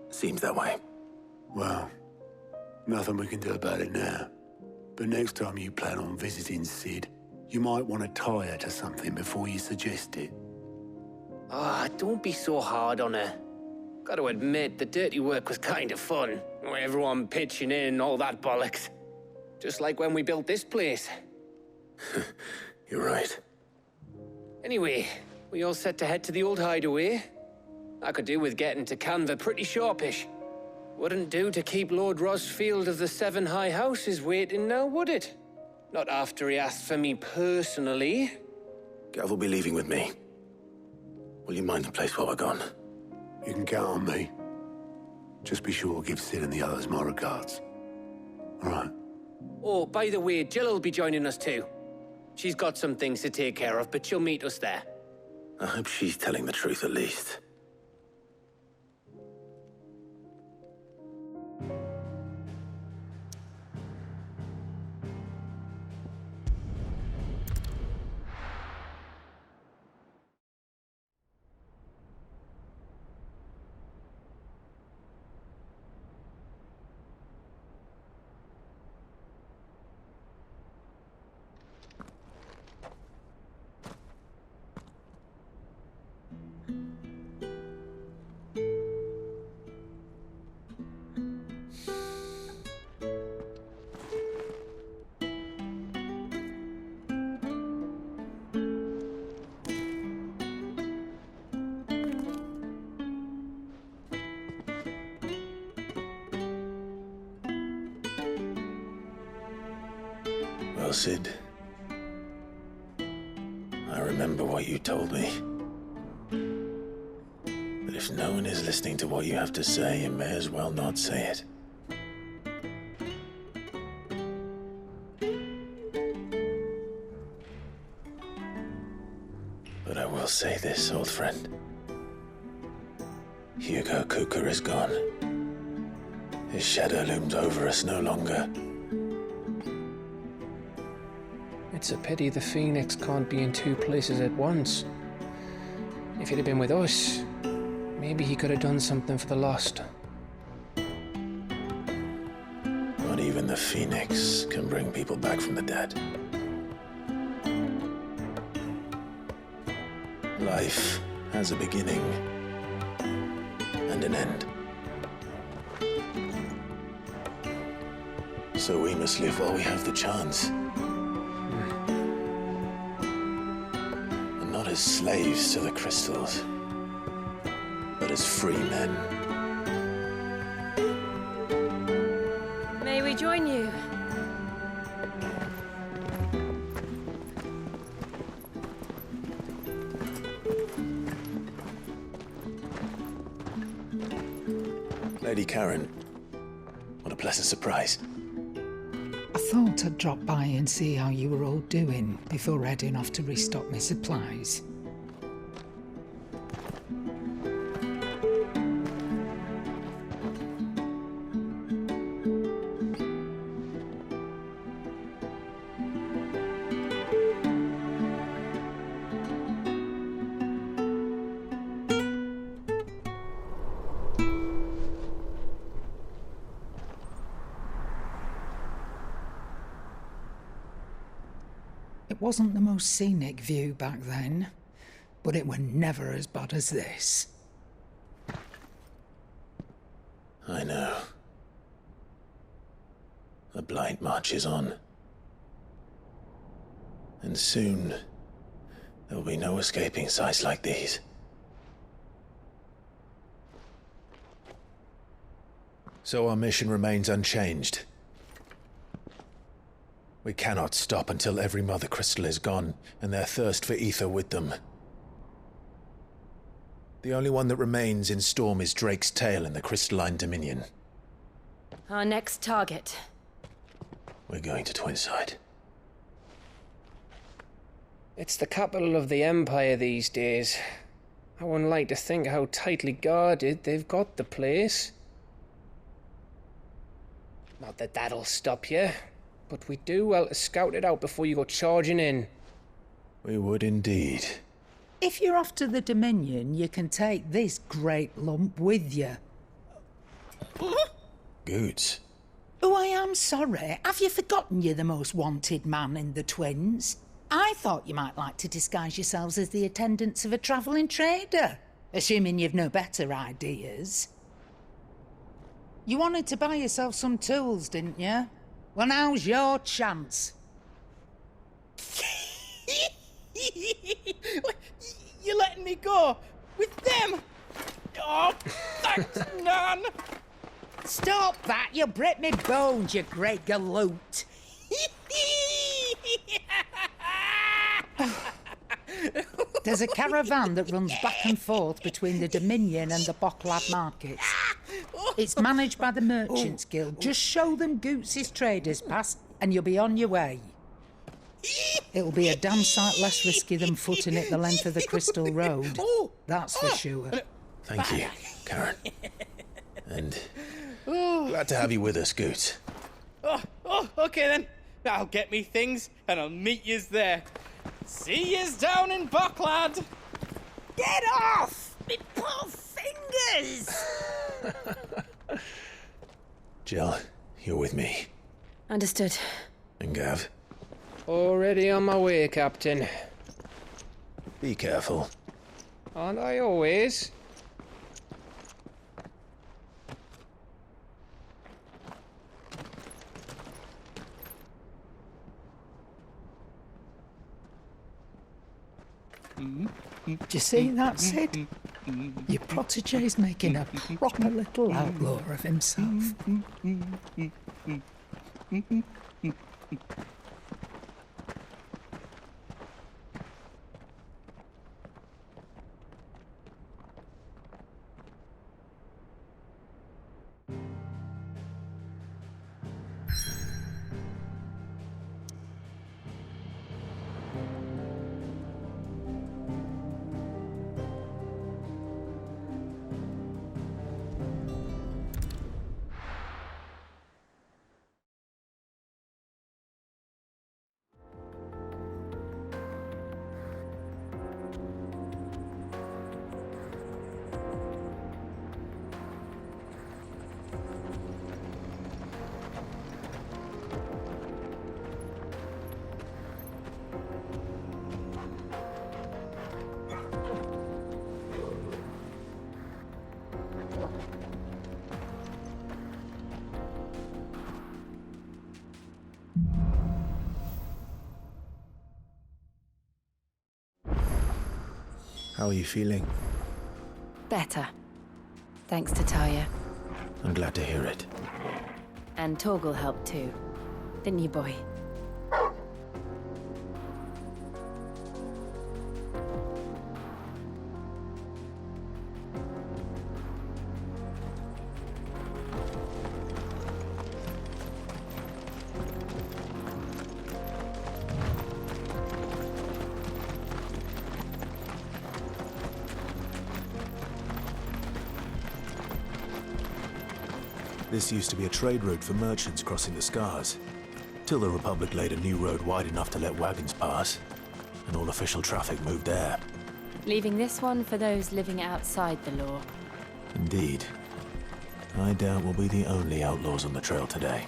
seems that way. Well, nothing we can do about it now. But next time you plan on visiting Sid, you might want to tie her to something before you suggest it. Ah, don't be so hard on her. Gotta admit, the dirty work was kind of fun. Everyone pitching in, all that bollocks. Just like when we built this place. You're right. Anyway, we all set to head to the old hideaway. I could do with getting to Canva pretty sharpish. Wouldn't do to keep Lord Rosfield of the Seven High Houses waiting now, would it? Not after he asked for me personally. Gav will be leaving with me. Will you mind the place while we're gone? You can count on me. Just be sure to give Sid and the others my regards. All right. Oh, by the way, Jill will be joining us too. She's got some things to take care of, but she'll meet us there. I hope she's telling the truth at least. Well, Sid, I remember what you told me. But if no one is listening to what you have to say, you may as well not say it. But I will say this, old friend. Hugo Kuka is gone. His shadow looms over us no longer. It's a pity the Phoenix can't be in two places at once. If he'd have been with us, maybe he could have done something for the lost. Not even the Phoenix can bring people back from the dead. Life has a beginning and an end. So we must live while we have the chance. And not as slaves to the crystals, but as free men. May we join you? Lady Karen, what a pleasant surprise. I thought I'd drop by and see how you were all doing before heading off to restock my supplies. It wasn't the most scenic view back then, but it were never as bad as this. I know. The blight marches on. And soon, there will be no escaping sights like these. So our mission remains unchanged. We cannot stop until every Mother Crystal is gone, and their thirst for ether with them. The only one that remains in Storm is Drake's tail in the Crystalline Dominion. Our next target. We're going to Twinside. It's the capital of the Empire these days. I wouldn't like to think how tightly guarded they've got the place. Not that that'll stop you, but we do well to scout it out before you go charging in. We would indeed. If you're off to the Dominion, you can take this great lump with you. Goods. Oh, I am sorry. Have you forgotten you're the most wanted man in the Twins? I thought you might like to disguise yourselves as the attendants of a travelling trader, assuming you've no better ideas. You wanted to buy yourself some tools, didn't you? Well, now's your chance. You're letting me go? With them? Oh, thanks, Nan! Stop that! You'll break me bones, you great galoot! There's a caravan that runs back and forth between the Dominion and the Bocklad markets. It's managed by the Merchants Guild. Just show them Goots' traders pass and you'll be on your way. It'll be a damn sight less risky than footing it the length of the Crystal Road. That's for sure. Thank you, Karen. And glad to have you with us, Goots. Okay then. I'll get me things and I'll meet yous there. See yous down in Bocklad. Get off! Me poor fingers! Jill, you're with me. Understood. And Gav? Already on my way, Captain. Be careful. Aren't I always? Do you see that, Sid? Your protege's making a proper little outlaw of himself. How are you feeling? Better. Thanks to Taya. I'm glad to hear it. And Torgal helped too. Didn't you, boy? This used to be a trade route for merchants crossing the Scars, till the Republic laid a new road wide enough to let wagons pass, and all official traffic moved there. Leaving this one for those living outside the law. Indeed. I doubt we'll be the only outlaws on the trail today.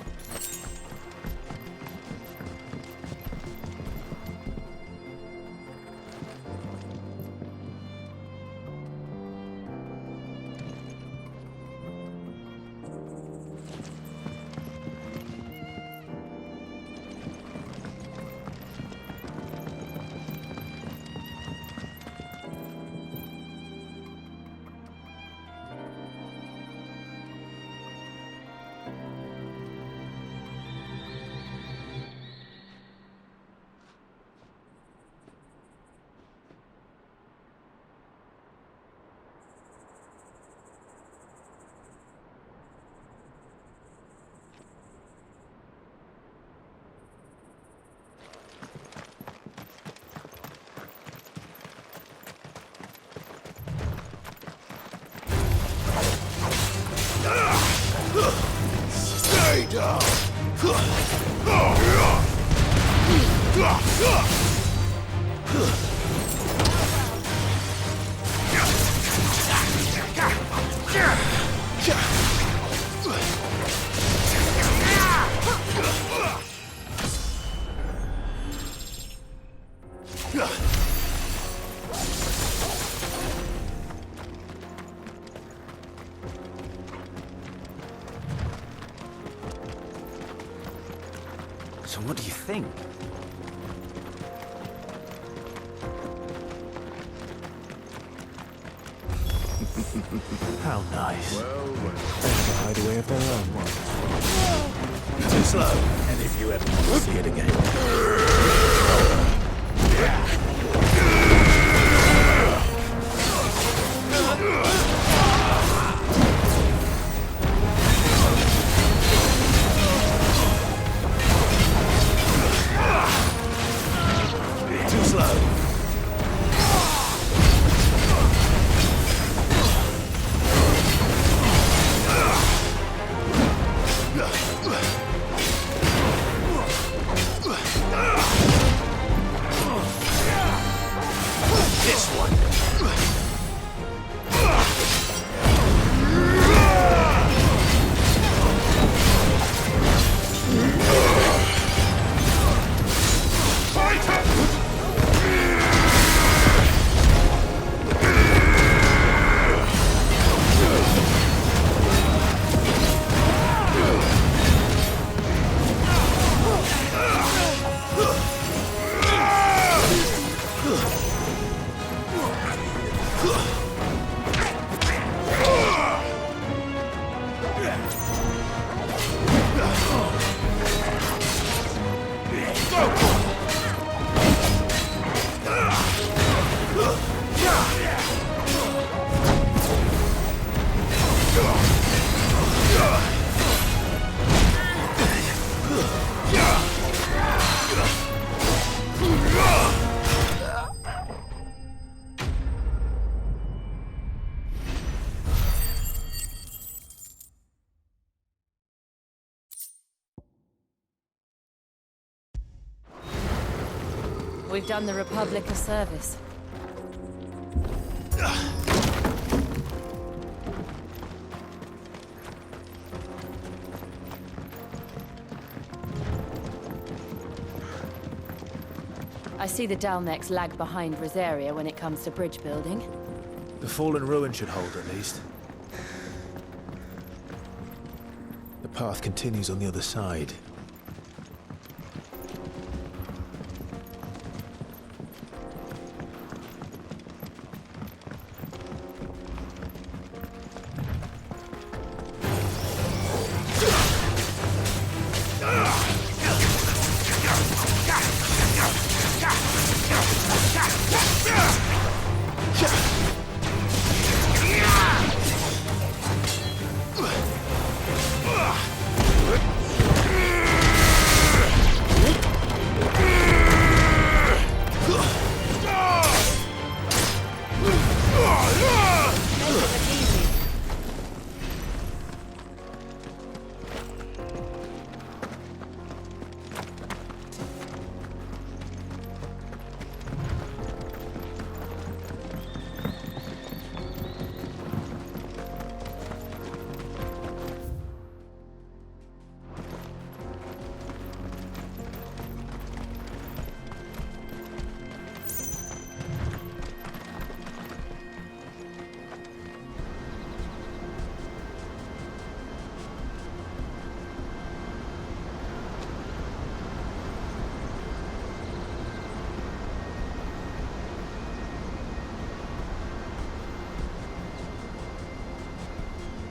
Stay down! So what do you think? How nice. Well. They have a hideaway of their own. Too slow. And if you ever want to see it again. Too slow. This one. We've done the Republic a service. I see the Dalmex lag behind Rosaria when it comes to bridge building. The fallen ruin should hold, at least. The path continues on the other side.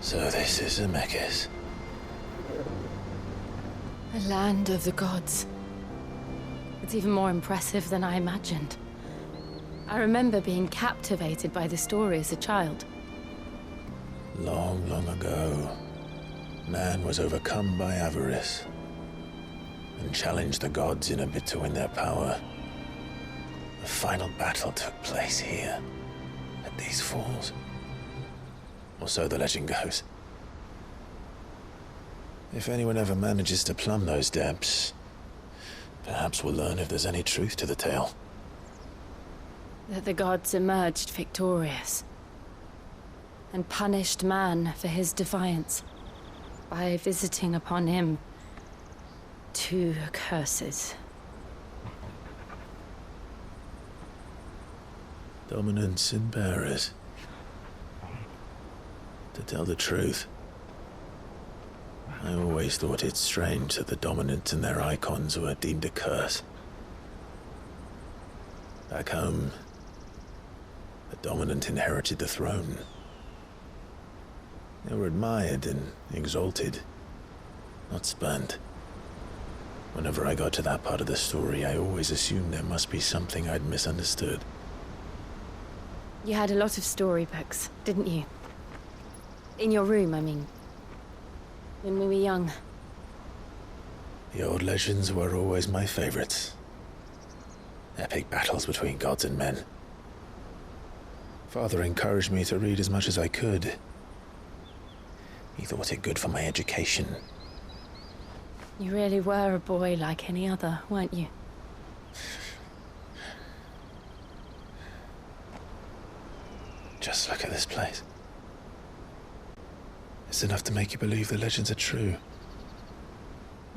So this is Zemeckis. The land of the gods. It's even more impressive than I imagined. I remember being captivated by the story as a child. Long, long ago, man was overcome by avarice and challenged the gods in a bid to win their power. The final battle took place here, at these falls. Or so the legend goes. If anyone ever manages to plumb those depths, perhaps we'll learn if there's any truth to the tale. That the gods emerged victorious and punished man for his defiance by visiting upon him 2 curses. Dominants and bearers. To tell the truth, I always thought it strange that the dominant and their icons were deemed a curse. Back home, the dominant inherited the throne. They were admired and exalted, not spurned. Whenever I got to that part of the story, I always assumed there must be something I'd misunderstood. You had a lot of storybooks, didn't you? In your room, I mean. When we were young. The old legends were always my favorites. Epic battles between gods and men. Father encouraged me to read as much as I could. He thought it good for my education. You really were a boy like any other, weren't you? Just look at this place. It's enough to make you believe the legends are true.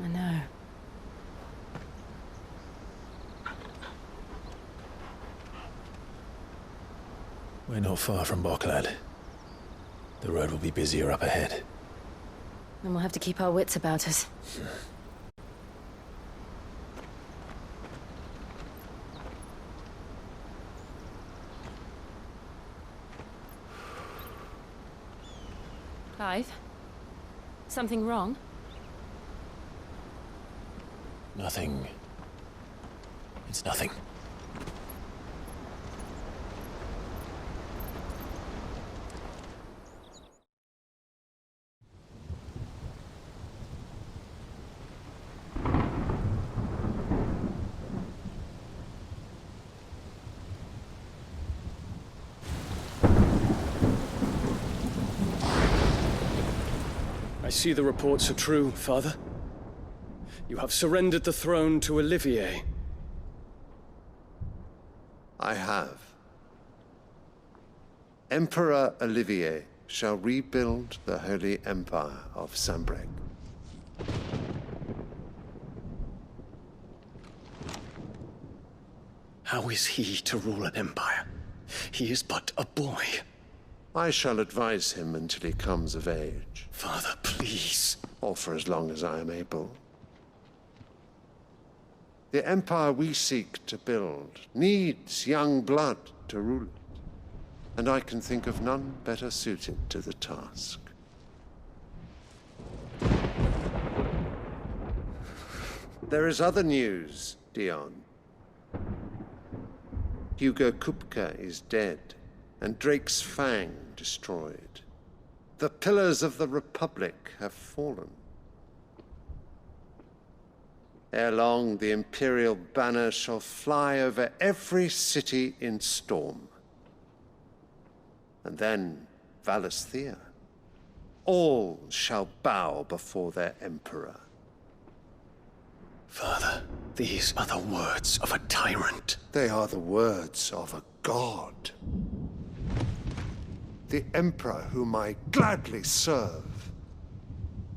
I know. We're not far from Boklad. The road will be busier up ahead. Then we'll have to keep our wits about us. Clive? Something wrong? Nothing. It's nothing. I see the reports are true, Father. You have surrendered the throne to Olivier. I have. Emperor Olivier shall rebuild the Holy Empire of Sanbreque. How is he to rule an empire? He is but a boy. I shall advise him until he comes of age. Father, please. Or for as long as I am able. The empire we seek to build needs young blood to rule it, and I can think of none better suited to the task. There is other news, Dion. Hugo Kupka is dead, and Drake's Fang destroyed. The pillars of the Republic have fallen. Ere long, the Imperial banner shall fly over every city in Storm. And then Valisthea. All shall bow before their Emperor. Father, these are the words of a tyrant. They are the words of a god. The Emperor whom I gladly serve.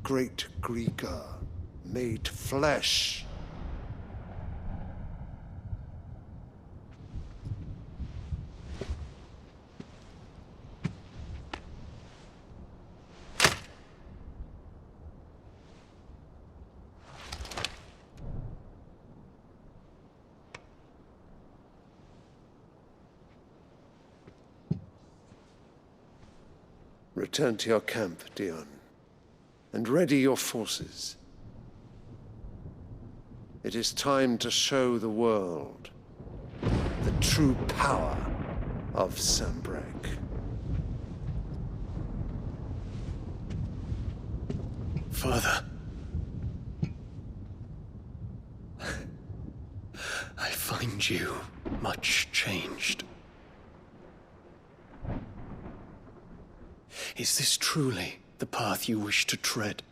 Great Grieger, made flesh. Return to your camp, Dion, and ready your forces. It is time to show the world the true power of Sanbreque. Father. I find you much changed. Is this truly the path you wish to tread?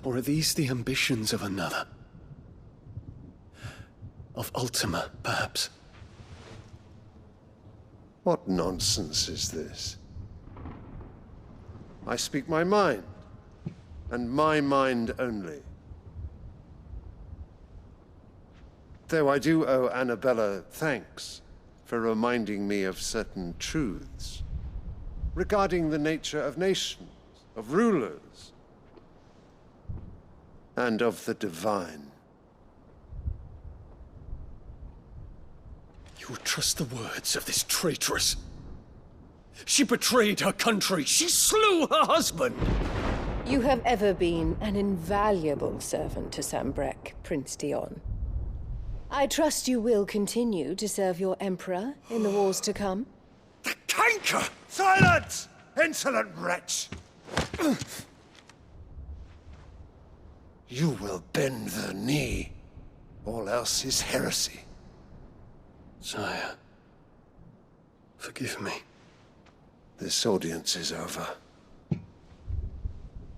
Or are these the ambitions of another? Of Ultima, perhaps? What nonsense is this? I speak my mind, and my mind only. Though I do owe Annabella thanks for reminding me of certain truths regarding the nature of nations, of rulers, and of the divine. You would trust the words of this traitress? She betrayed her country. She slew her husband. You have ever been an invaluable servant to Sambrek, Prince Dion. I trust you will continue to serve your Emperor in the wars to come. The canker! Silence! Insolent wretch! You will bend the knee. All else is heresy. Sire, forgive me. This audience is over.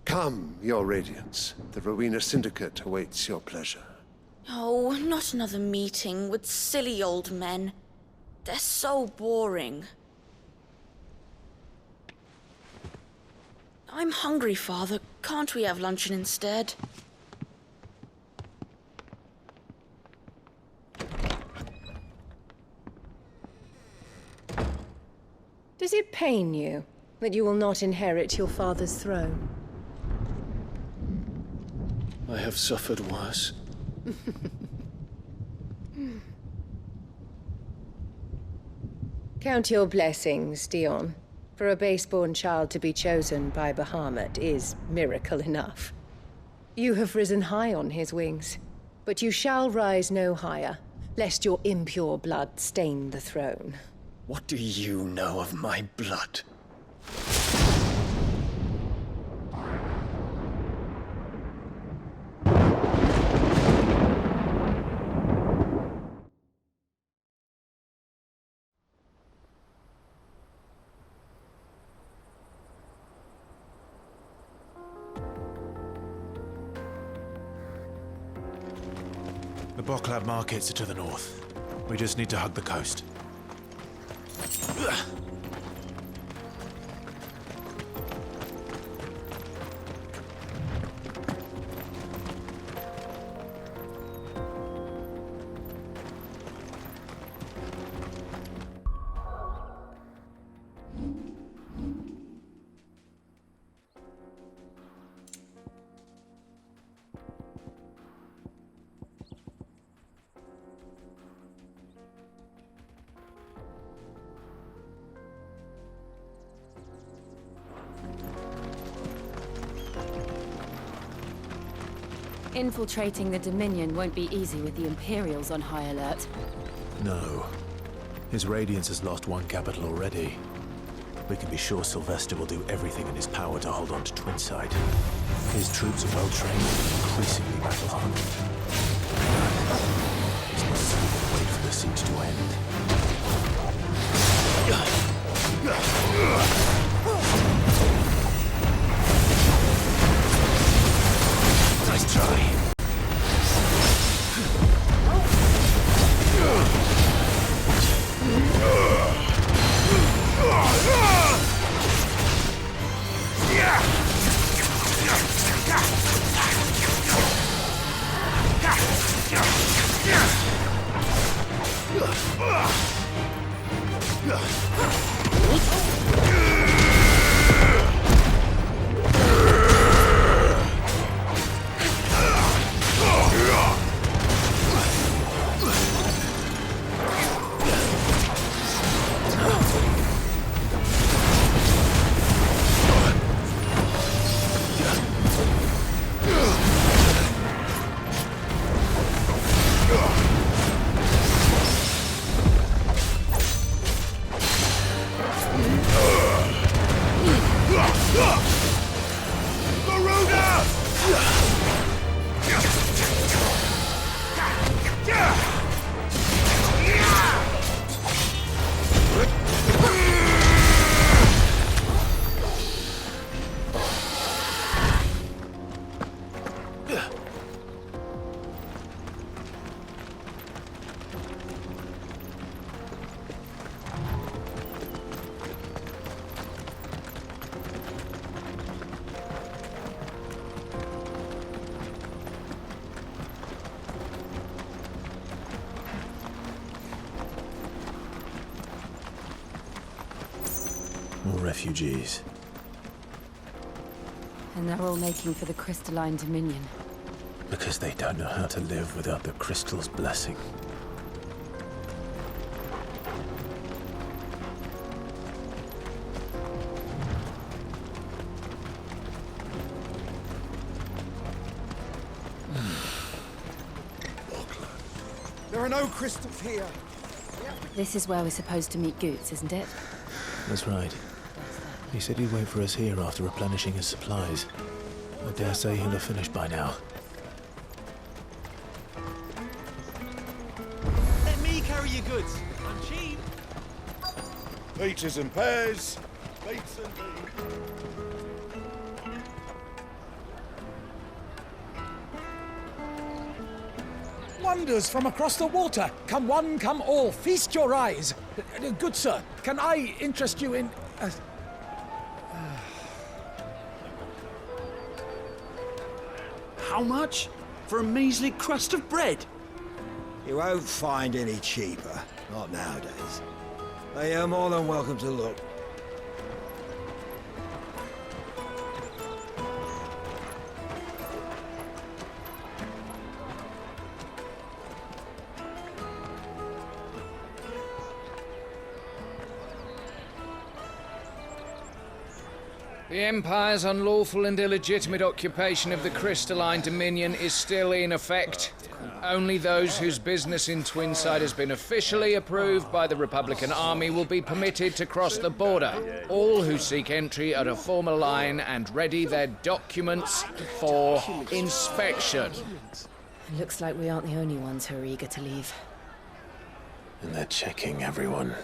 Come, your Radiance. The Rowena Syndicate awaits your pleasure. Oh, not another meeting with silly old men. They're so boring. I'm hungry, Father. Can't we have luncheon instead? Does it pain you that you will not inherit your father's throne? I have suffered worse. Count your blessings, Dion. For a base-born child to be chosen by Bahamut is miracle enough. You have risen high on his wings, but you shall rise no higher, lest your impure blood stain the throne. What do you know of my blood? The Boklab markets are to the north. We just need to hug the coast. Infiltrating the Dominion won't be easy with the Imperials on high alert. No. His Radiance has lost one capital already. We can be sure Sylvester will do everything in his power to hold on to Twinside. His troops are well-trained and increasingly battle-hardened. It's not as if we can wait for the siege to end. Nice try. refugees. And they're all making for the Crystalline Dominion. Because they don't know how to live without the crystal's blessing. There are no crystals here. This is where we're supposed to meet Goots, isn't it? That's right. He said he'd wait for us here after replenishing his supplies. I dare say he'll have finished by now. Let me carry your goods. I'm cheap. Peaches and pears. Beets and beans. Wonders from across the water. Come one, come all. Feast your eyes. Good sir, can I interest you in... How much? For a measly crust of bread? You won't find any cheaper. Not nowadays. But you're more than welcome to look. The Empire's unlawful and illegitimate occupation of the Crystalline Dominion is still in effect. Only those whose business in Twinside has been officially approved by the Republican Army will be permitted to cross the border. All who seek entry are to form a line and ready their documents for inspection. It looks like we aren't the only ones who are eager to leave. And they're checking everyone.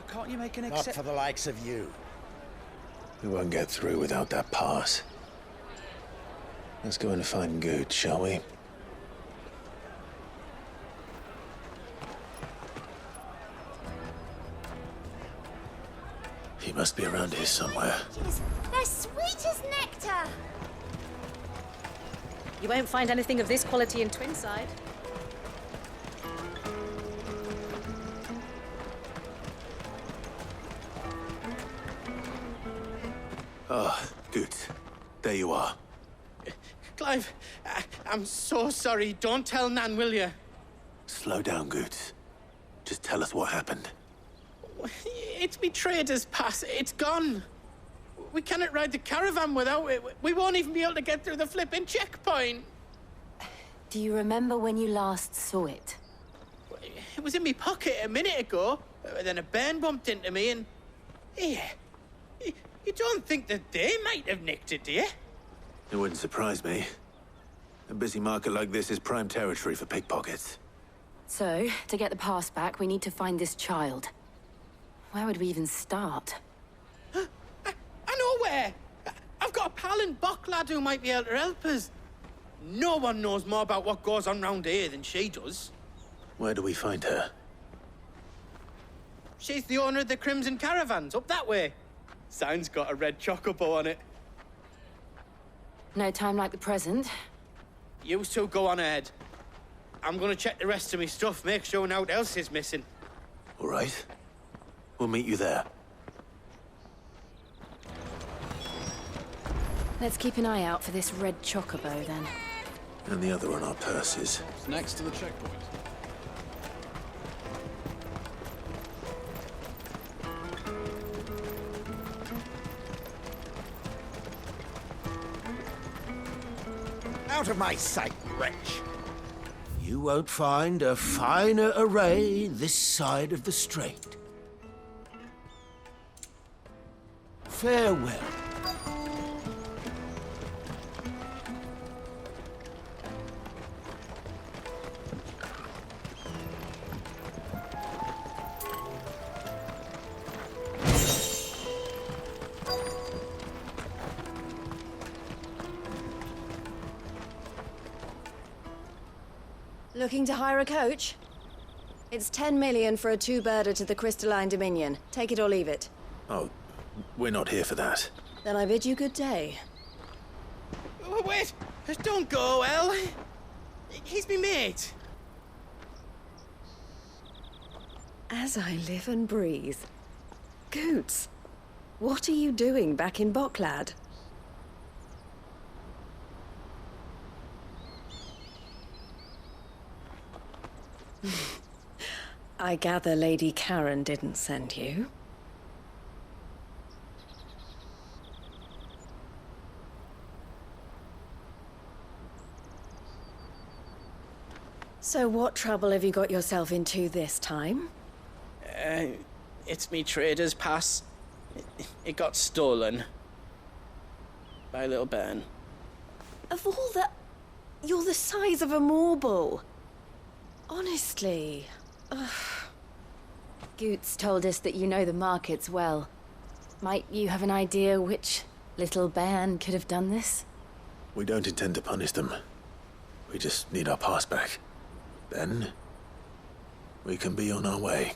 Can't you make an Not for the likes of you. We won't get through without that pass. Let's go and find Good, shall we? He must be around here somewhere. They're sweet as nectar. You won't find anything of this quality in Twinside. Ah, Good. There you are. Clive, I'm so sorry. Don't tell Nan, will you? Slow down, Good. Just tell us what happened. It's me trader's pass. It's gone. We cannot ride the caravan without it. We won't even be able to get through the flipping checkpoint. Do you remember when you last saw it? It was in my pocket a minute ago. Then a bairn bumped into me and... Yeah. You don't think that they might have nicked it, do you? It wouldn't surprise me. A busy market like this is prime territory for pickpockets. So, to get the pass back, we need to find this child. Where would we even start? I know where! I've got a pal in Bock lad who might be able to help us. No one knows more about what goes on round here than she does. Where do we find her? She's the owner of the Crimson Caravans, up that way. Sign's got a red chocobo on it. No time like the present. You two go on ahead. I'm gonna check the rest of my stuff, make sure no one else is missing. All right. We'll meet you there. Let's keep an eye out for this red chocobo, then. And the other on our purses. It's next to the checkpoint. Out of my sight, wretch. You won't find a finer array this side of the strait. Farewell. Looking to hire a coach? It's 10 million for a two-birder to the Crystalline Dominion. Take it or leave it. Oh, we're not here for that. Then I bid you good day. Wait! Don't go, El. He's me mate. As I live and breathe. Goots. What are you doing back in Boklad? I gather Lady Karen didn't send you. So what trouble have you got yourself into this time? It's me trader's pass. It got stolen. By a little bairn. Of all the... You're the size of a marble. Honestly. Ugh. Goots told us that you know the markets well. Might you have an idea which little bairn could have done this? We don't intend to punish them. We just need our pass back. Then, we can be on our way.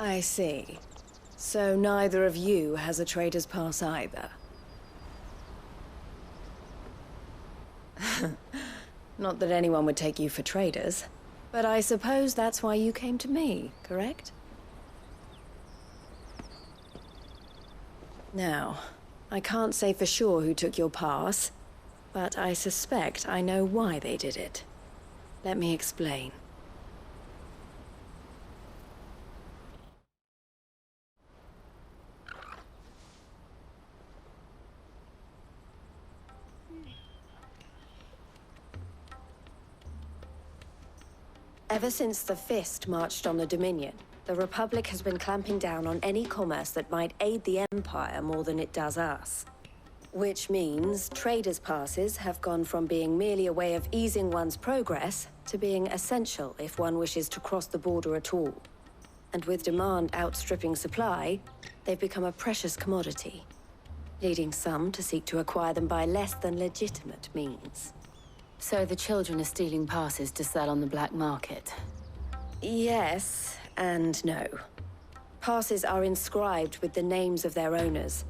I see. So neither of you has a trader's pass either. Not that anyone would take you for traders, but I suppose that's why you came to me, correct? Now, I can't say for sure who took your pass, but I suspect I know why they did it. Let me explain. Ever since the Fist marched on the Dominion, the Republic has been clamping down on any commerce that might aid the Empire more than it does us. Which means traders' passes have gone from being merely a way of easing one's progress to being essential if one wishes to cross the border at all. And with demand outstripping supply, they've become a precious commodity, leading some to seek to acquire them by less than legitimate means. So the children are stealing passes to sell on the black market? Yes, and no. Passes are inscribed with the names of their owners,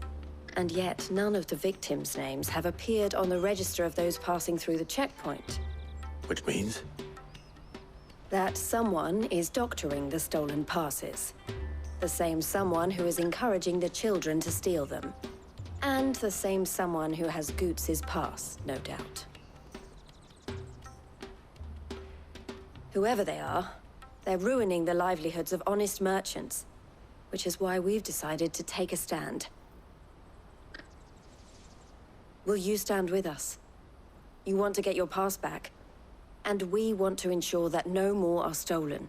and yet none of the victims' names have appeared on the register of those passing through the checkpoint. Which means? That someone is doctoring the stolen passes. The same someone who is encouraging the children to steal them. And the same someone who has Goots' pass, no doubt. Whoever they are, they're ruining the livelihoods of honest merchants, which is why we've decided to take a stand. Will you stand with us? You want to get your pass back, and we want to ensure that no more are stolen.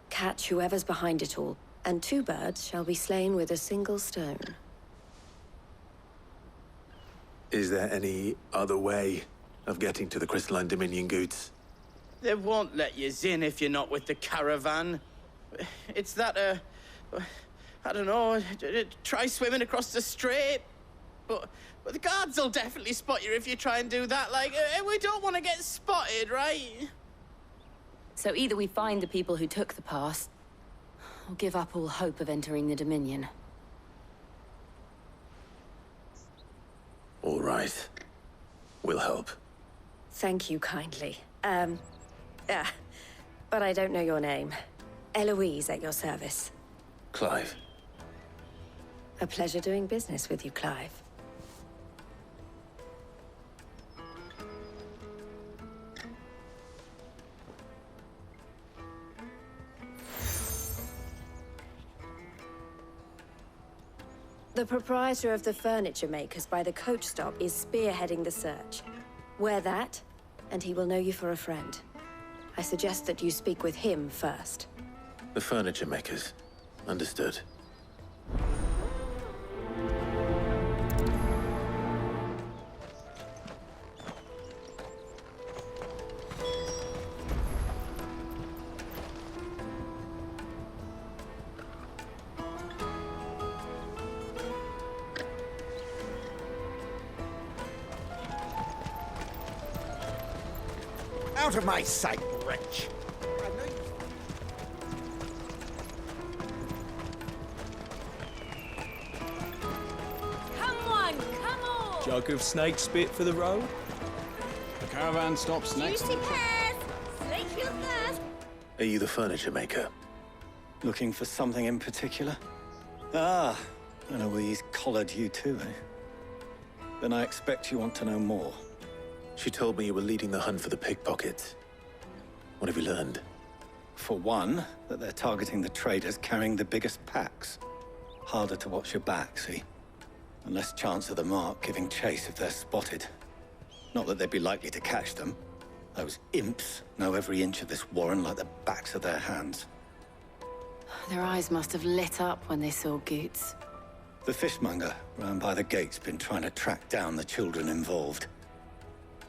Catch whoever's behind it all, and 2 birds shall be slain with a single stone. Is there any other way of getting to the Crystalline Dominion, Goots? They won't let you in if you're not with the caravan. It's that, I don't know, try swimming across the strait. But the guards will definitely spot you if you try and do that. Like, we don't want to get spotted, right? So either we find the people who took the pass, or give up all hope of entering the Dominion. All right. We'll help. Thank you kindly. But I don't know your name. Eloise at your service. Clive. A pleasure doing business with you, Clive. The proprietor of the furniture makers by the coach stop is spearheading the search. Wear that, and he will know you for a friend. I suggest that you speak with him first. The furniture makers. Understood. Out of my sight, wretch! Come on! Jug of snake spit for the road? The caravan stops next. Juicy pears! Slake your thirst! Are you the furniture maker? Looking for something in particular? Ah, Eloise collared you too, eh? Then I expect you want to know more. She told me you were leading the hunt for the pickpockets. What have you learned? For one, that they're targeting the traders carrying the biggest packs. Harder to watch your back, see? And less chance of the mark giving chase if they're spotted. Not that they'd be likely to catch them. Those imps know every inch of this warren like the backs of their hands. Their eyes must have lit up when they saw Goots. The fishmonger round by the gate's been trying to track down the children involved.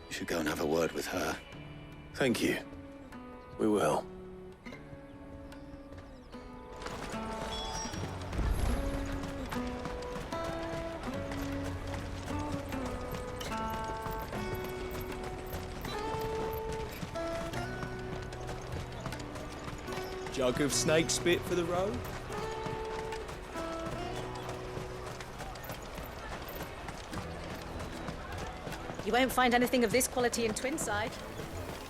You should go and have a word with her. Thank you. We will. Jug of snake spit for the road? You won't find anything of this quality in Twinside.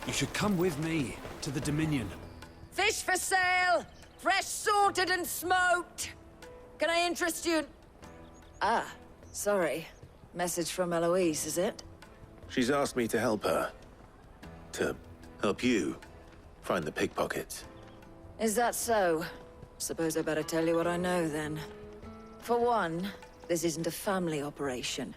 You should come with me to the Dominion. Fish for sale! Fresh sorted and smoked! Can I interest you? Ah, sorry. Message from Eloise, is it? She's asked me to help her. To help you find the pickpockets. Is that so? Suppose I better tell you what I know, then. For one, this isn't a family operation.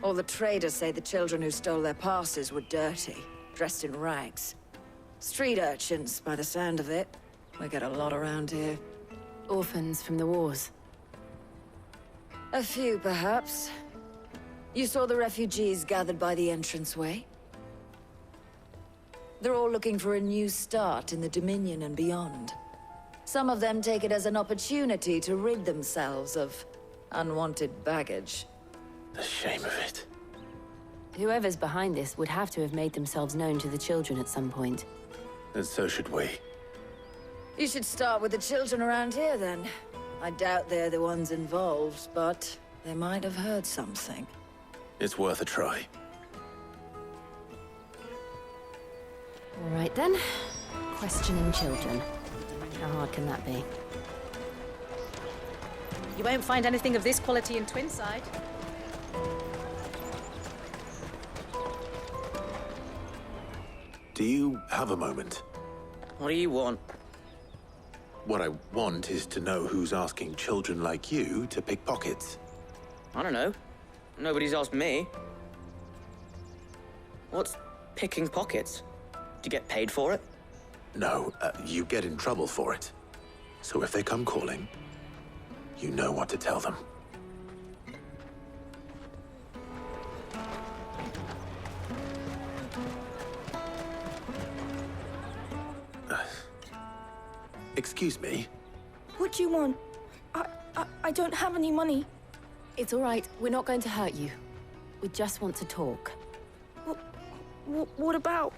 All the traders say the children who stole their passes were dirty, dressed in rags. Street urchins, by the sound of it. We get a lot around here. Orphans from the wars. A few, perhaps. You saw the refugees gathered by the entranceway? They're all looking for a new start in the Dominion and beyond. Some of them take it as an opportunity to rid themselves of unwanted baggage. The shame of it. Whoever's behind this would have to have made themselves known to the children at some point. And so should we. You should start with the children around here, then. I doubt they're the ones involved, but they might have heard something. It's worth a try. All right, then. Questioning children. How hard can that be? You won't find anything of this quality in Twinside. Do you have a moment? What do you want? What I want is to know who's asking children like you to pick pockets. I don't know. Nobody's asked me. What's picking pockets? Do you get paid for it? No, you get in trouble for it. So if they come calling, you know what to tell them. Excuse me? What do you want? I don't have any money. It's all right. We're not going to hurt you. We just want to talk. What about?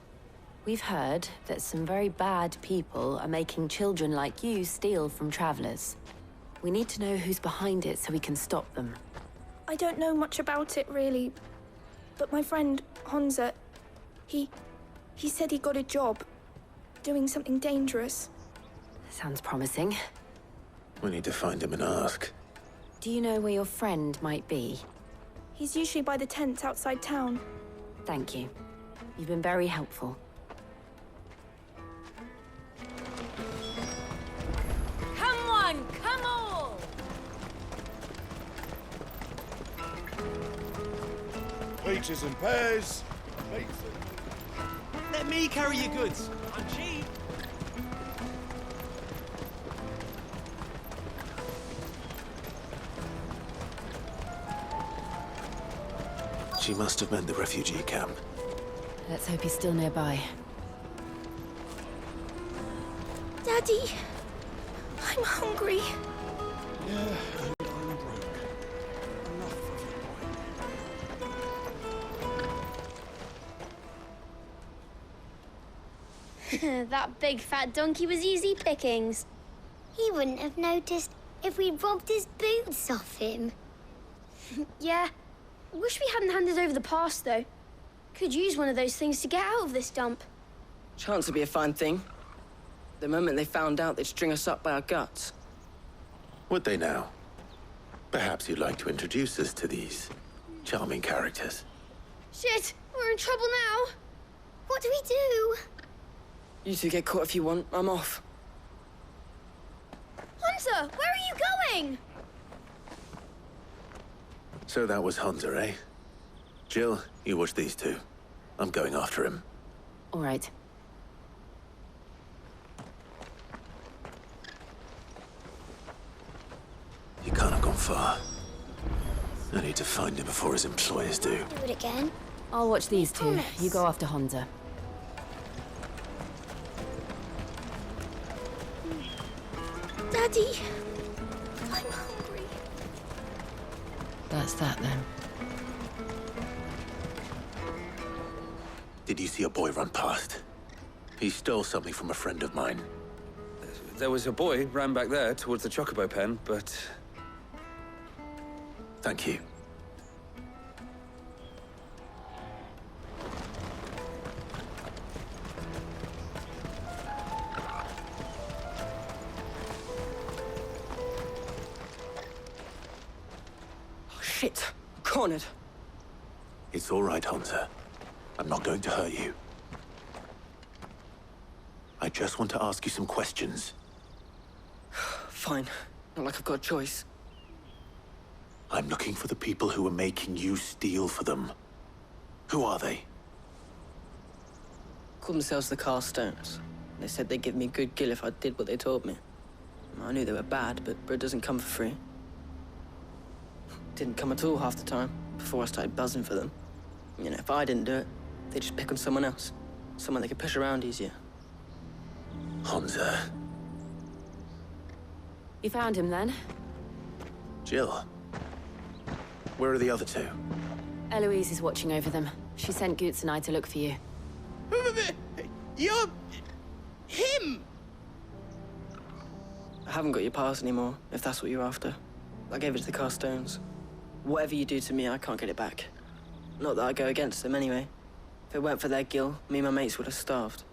We've heard that some very bad people are making children like you steal from travelers. We need to know who's behind it so we can stop them. I don't know much about it, really. But my friend, Honza, he said he got a job doing something dangerous. Sounds promising. We need to find him and ask. Do you know where your friend might be? He's usually by the tents outside town. Thank you. You've been very helpful. Come on, come on! Peaches and pears. Let me carry your goods. I'm cheap. She must have meant the refugee camp. Let's hope he's still nearby. Daddy, I'm hungry. Yeah, and I'm broke. Enough of your boy. That big fat donkey was easy pickings. He wouldn't have noticed if we'd robbed his boots off him. Yeah. Wish we hadn't handed over the pass, though. Could use one of those things to get out of this dump. Chance would be a fine thing. The moment they found out, they'd string us up by our guts. Would they now? Perhaps you'd like to introduce us to these charming characters. Shit! We're in trouble now! What do we do? You two get caught if you want. I'm off. Hunter, where are you going? So that was Hansa, eh? Jill, you watch these two. I'm going after him. All right. He can't have gone far. I need to find him before his employers do. Do it again. I'll watch these two. You go after Honza. Daddy, I'm hungry. That's that then. Did you see a boy run past? He stole something from a friend of mine. There was a boy ran back there towards the chocobo pen, but... Thank you. Oh, shit. Cornered. It's all right, Hansa. I'm not going to hurt you. I just want to ask you some questions. Fine. Not like I've got a choice. I'm looking for the people who are making you steal for them. Who are they? Call themselves the Carstones. They said they'd give me good gill if I did what they told me. I knew they were bad, but bread doesn't come for free. Didn't come at all half the time, before I started buzzing for them. You know, if I didn't do it, they'd just pick on someone else. Someone they could push around easier. Hansa. You found him then? Jill. Where are the other two? Eloise is watching over them. She sent Goots and I to look for you. You're... him! I haven't got your pass anymore, if that's what you're after. I gave it to the Carstones. Whatever you do to me, I can't get it back. Not that I go against them anyway. If it weren't for their gill, me and my mates would have starved.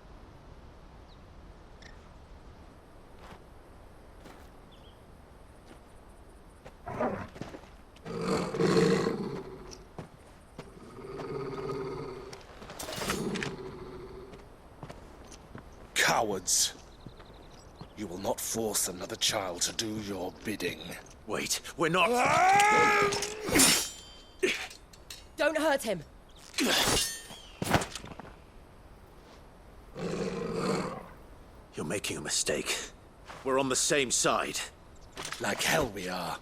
Cowards. You will not force another child to do your bidding. Wait, we're not... Don't hurt him. You're making a mistake. We're on the same side. Like hell we are.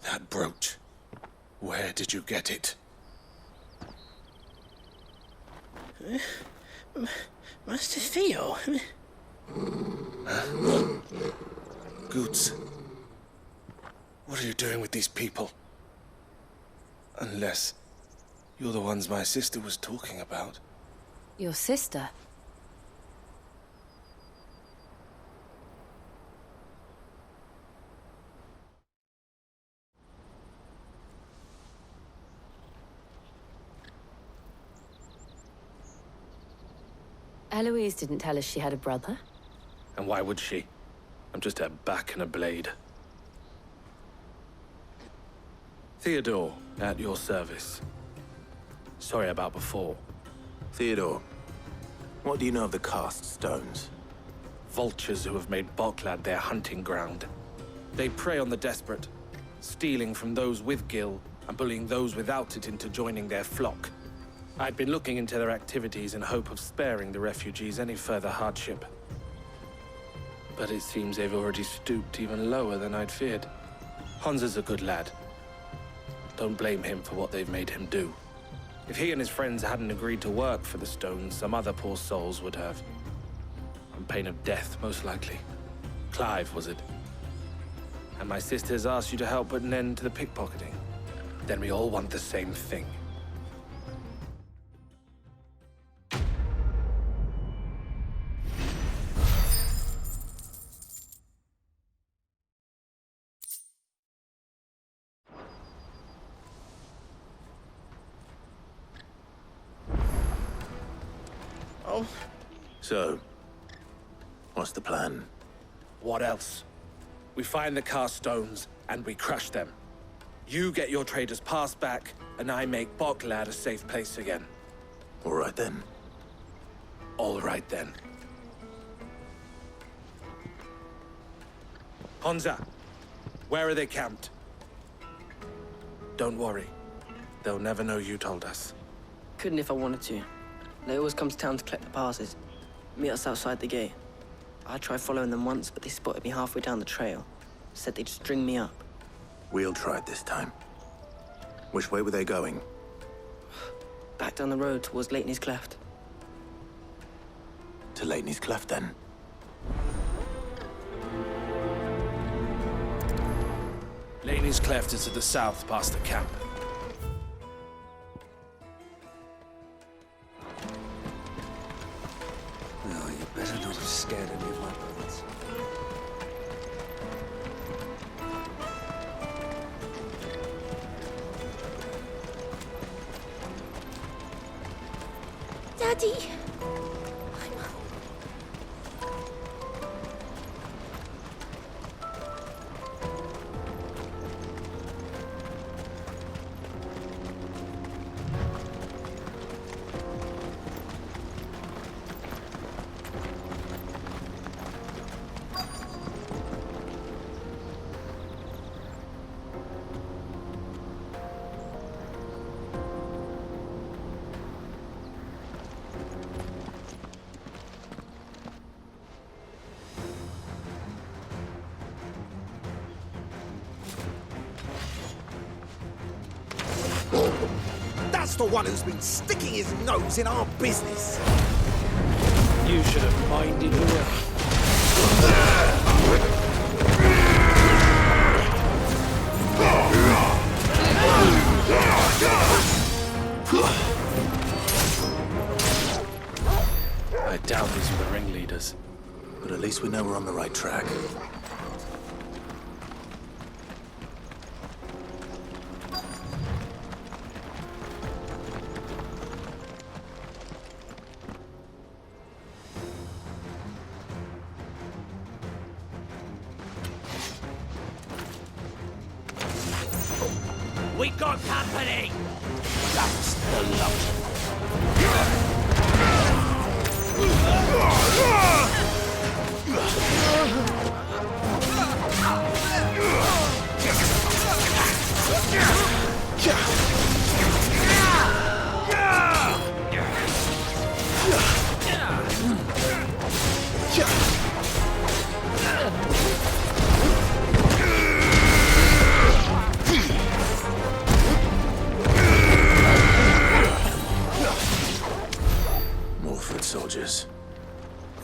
That brooch. Where did you get it? Master Theo? Goots. What are you doing with these people? Unless you're the ones my sister was talking about. Your sister? Eloise didn't tell us she had a brother. And why would she? I'm just her back and a blade. Theodore, at your service. Sorry about before. Theodore, what do you know of the cast stones? Vultures who have made Boklad their hunting ground. They prey on the desperate, stealing from those with gill and bullying those without it into joining their flock. I'd been looking into their activities in hope of sparing the refugees any further hardship. But it seems they've already stooped even lower than I'd feared. Hansa's a good lad. Don't blame him for what they've made him do. If he and his friends hadn't agreed to work for the stones, some other poor souls would have. On pain of death, most likely. Clive, was it? And my sisters asked you to help put an end to the pickpocketing. Then we all want the same thing. So, what's the plan? What else? We find the cast stones, and we crush them. You get your trader's pass back, and I make Boklad a safe place again. All right then. All right then. Honza, where are they camped? Don't worry. They'll never know you told us. Couldn't if I wanted to. They always come to town to collect the passes. Meet us outside the gate. I tried following them once, but they spotted me halfway down the trail. Said they'd string me up. We'll try it this time. Which way were they going? Back down the road towards Leitney's Cleft. To Leitney's Cleft, then. Leitney's Cleft is to the south, past the camp. No, you better not have scared any of my bullets. Daddy! That's the one who's been sticking his nose in our business. You should have minded her. I doubt these were the ringleaders. But at least we know we're on the right track. We got company! That's the lot. More foot soldiers.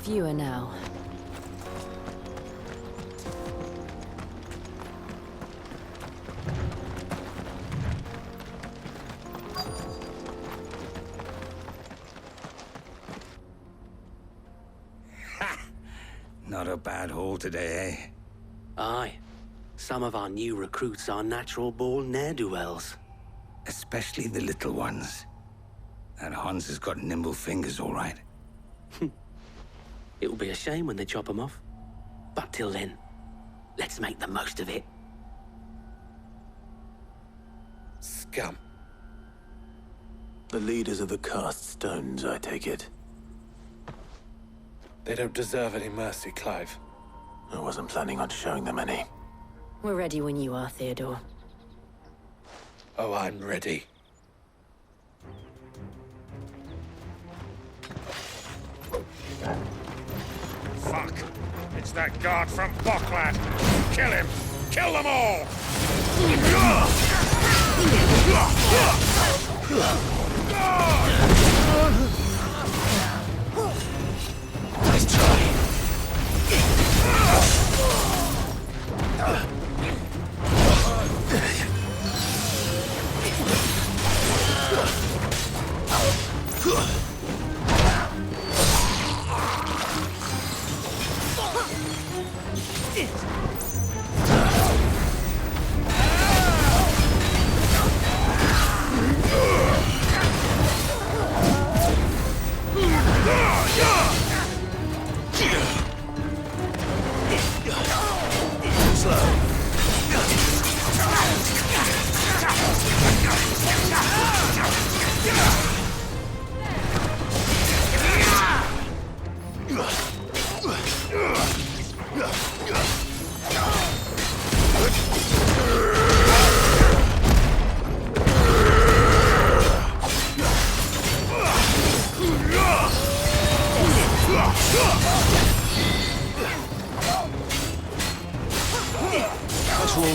Fewer now. Not a bad haul today, eh? Aye. Some of our new recruits are natural-born ne'er-do-wells. Especially the little ones. That Hans has got nimble fingers, all right. It will be a shame when they chop them off. But till then, let's make the most of it. Scum. The leaders of the cast stones, I take it. They don't deserve any mercy, Clive. I wasn't planning on showing them any. We're ready when you are, Theodore. Oh, I'm ready. Fuck! It's that guard from Boklad! Kill him! Kill them all! Nice try.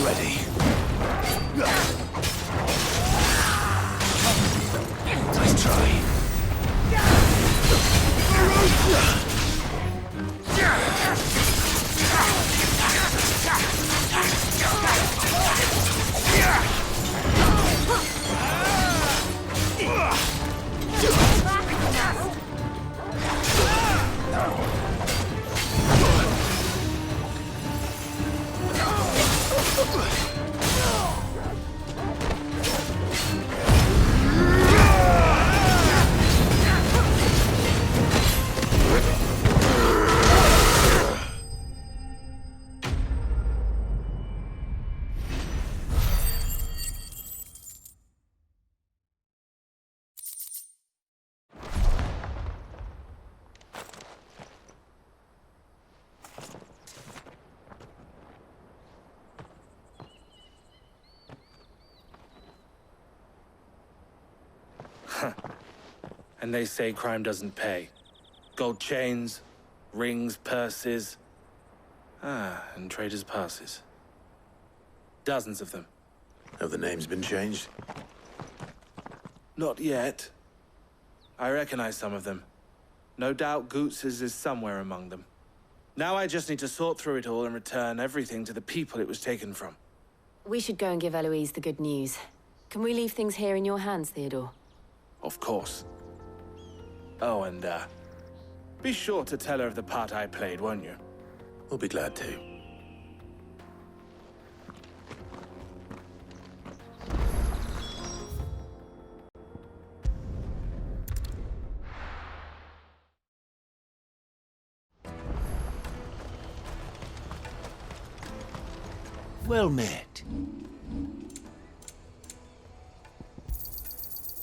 already. Nice try. And they say crime doesn't pay. Gold chains, rings, purses. And traders' passes. Dozens of them. Have the names been changed? Not yet. I recognize some of them. No doubt Goots's is somewhere among them. Now I just need to sort through it all and return everything to the people it was taken from. We should go and give Eloise the good news. Can we leave things here in your hands, Theodore? Of course. Oh, and, be sure to tell her of the part I played, won't you? We'll be glad to. Well met.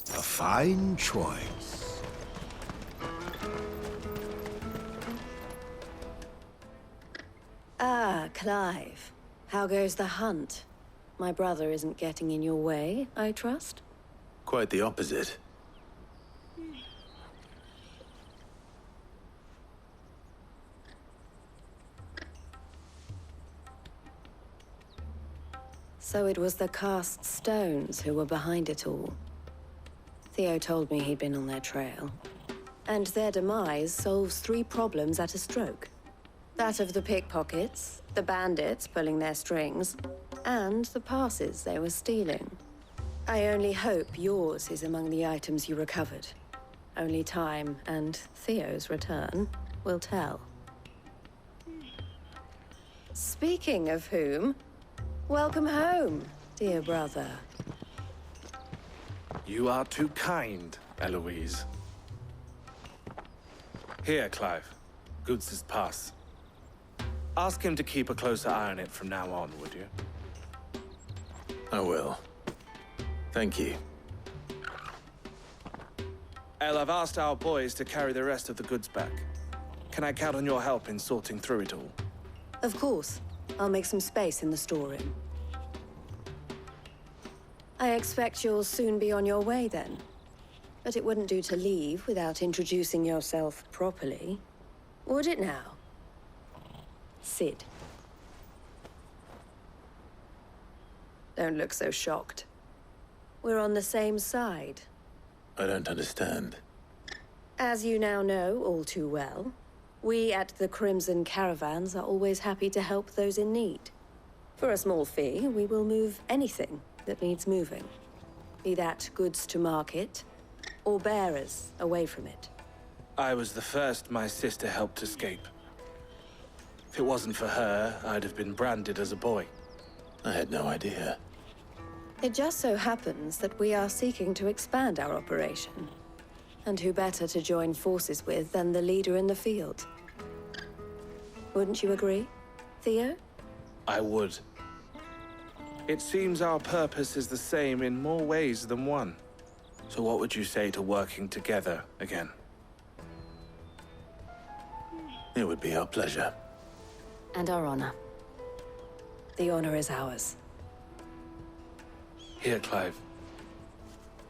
A fine choice. Ah, Clive. How goes the hunt? My brother isn't getting in your way, I trust? Quite the opposite. So it was the cast stones who were behind it all. Theo told me he'd been on their trail. And their demise solves 3 problems at a stroke. That of the pickpockets, the bandits pulling their strings, and the passes they were stealing. I only hope yours is among the items you recovered. Only time and Theo's return will tell. Speaking of whom, welcome home, dear brother. You are too kind, Eloise. Here, Clive. Goods's pass. Ask him to keep a closer eye on it from now on, would you? I will. Thank you. El, I've asked our boys to carry the rest of the goods back. Can I count on your help in sorting through it all? Of course. I'll make some space in the storeroom. I expect you'll soon be on your way then. But it wouldn't do to leave without introducing yourself properly. Would it now? Sid. Don't look so shocked. We're on the same side. I don't understand. As you now know all too well, we at the Crimson Caravans are always happy to help those in need. For a small fee, we will move anything that needs moving. Be that goods to market, or bearers away from it. I was the first my sister helped escape. If it wasn't for her, I'd have been branded as a boy. I had no idea. It just so happens that we are seeking to expand our operation. And who better to join forces with than the leader in the field? Wouldn't you agree, Theo? I would. It seems our purpose is the same in more ways than one. So what would you say to working together again? It would be our pleasure. And our honor. The honor is ours. Here, Clive.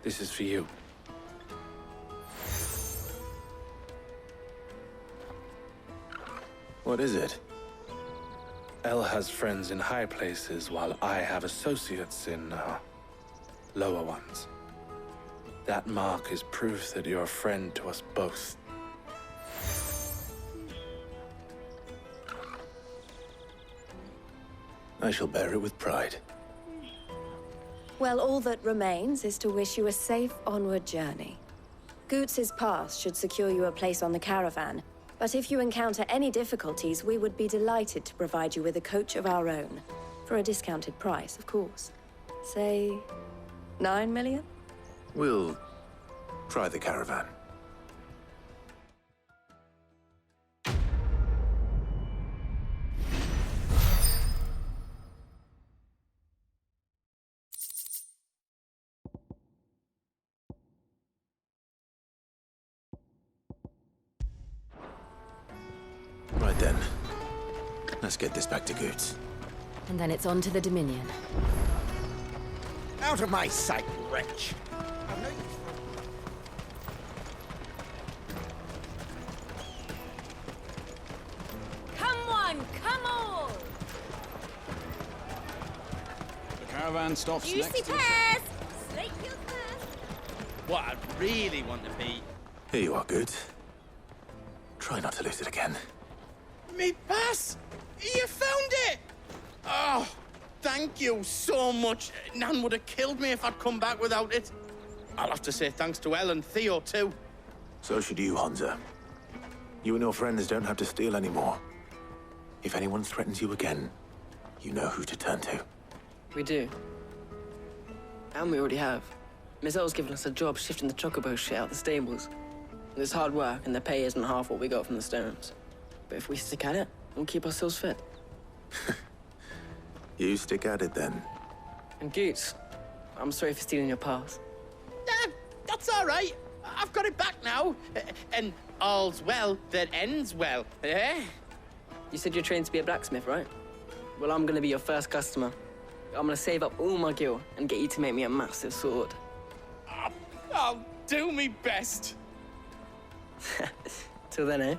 This is for you. What is it? El has friends in high places, while I have associates in, lower ones. That mark is proof that you're a friend to us both. I shall bear it with pride. Well, all that remains is to wish you a safe onward journey. Goots's pass should secure you a place on the caravan, but if you encounter any difficulties, we would be delighted to provide you with a coach of our own. For a discounted price, of course. Say, 9 million? We'll try the caravan. Right then. Let's get this back to Goots. And then it's on to the Dominion. Out of my sight, wretch! Come on, come on! The caravan stops Juicy next to the... pears! Slake your thirst! What I really want to be... Here you are, Goots. Try not to lose it again. Me pass! You found it! Oh, thank you so much. Nan would have killed me if I'd come back without it. I'll have to say thanks to Elle and Theo, too. So should you, Hansa. You and your friends don't have to steal anymore. If anyone threatens you again, you know who to turn to. We do. And we already have. Miss Elle's given us a job shifting the chocobo shit out the stables. It's hard work, and the pay isn't half what we got from the stones. But if we stick at it, we'll keep ourselves fit. You stick at it, then. And Goots, I'm sorry for stealing your pass. That's all right. I've got it back now. And all's well that ends well, eh? You said you're trained to be a blacksmith, right? Well, I'm gonna be your first customer. I'm gonna save up all my gil and get you to make me a massive sword. I'll do me best. Till then, eh?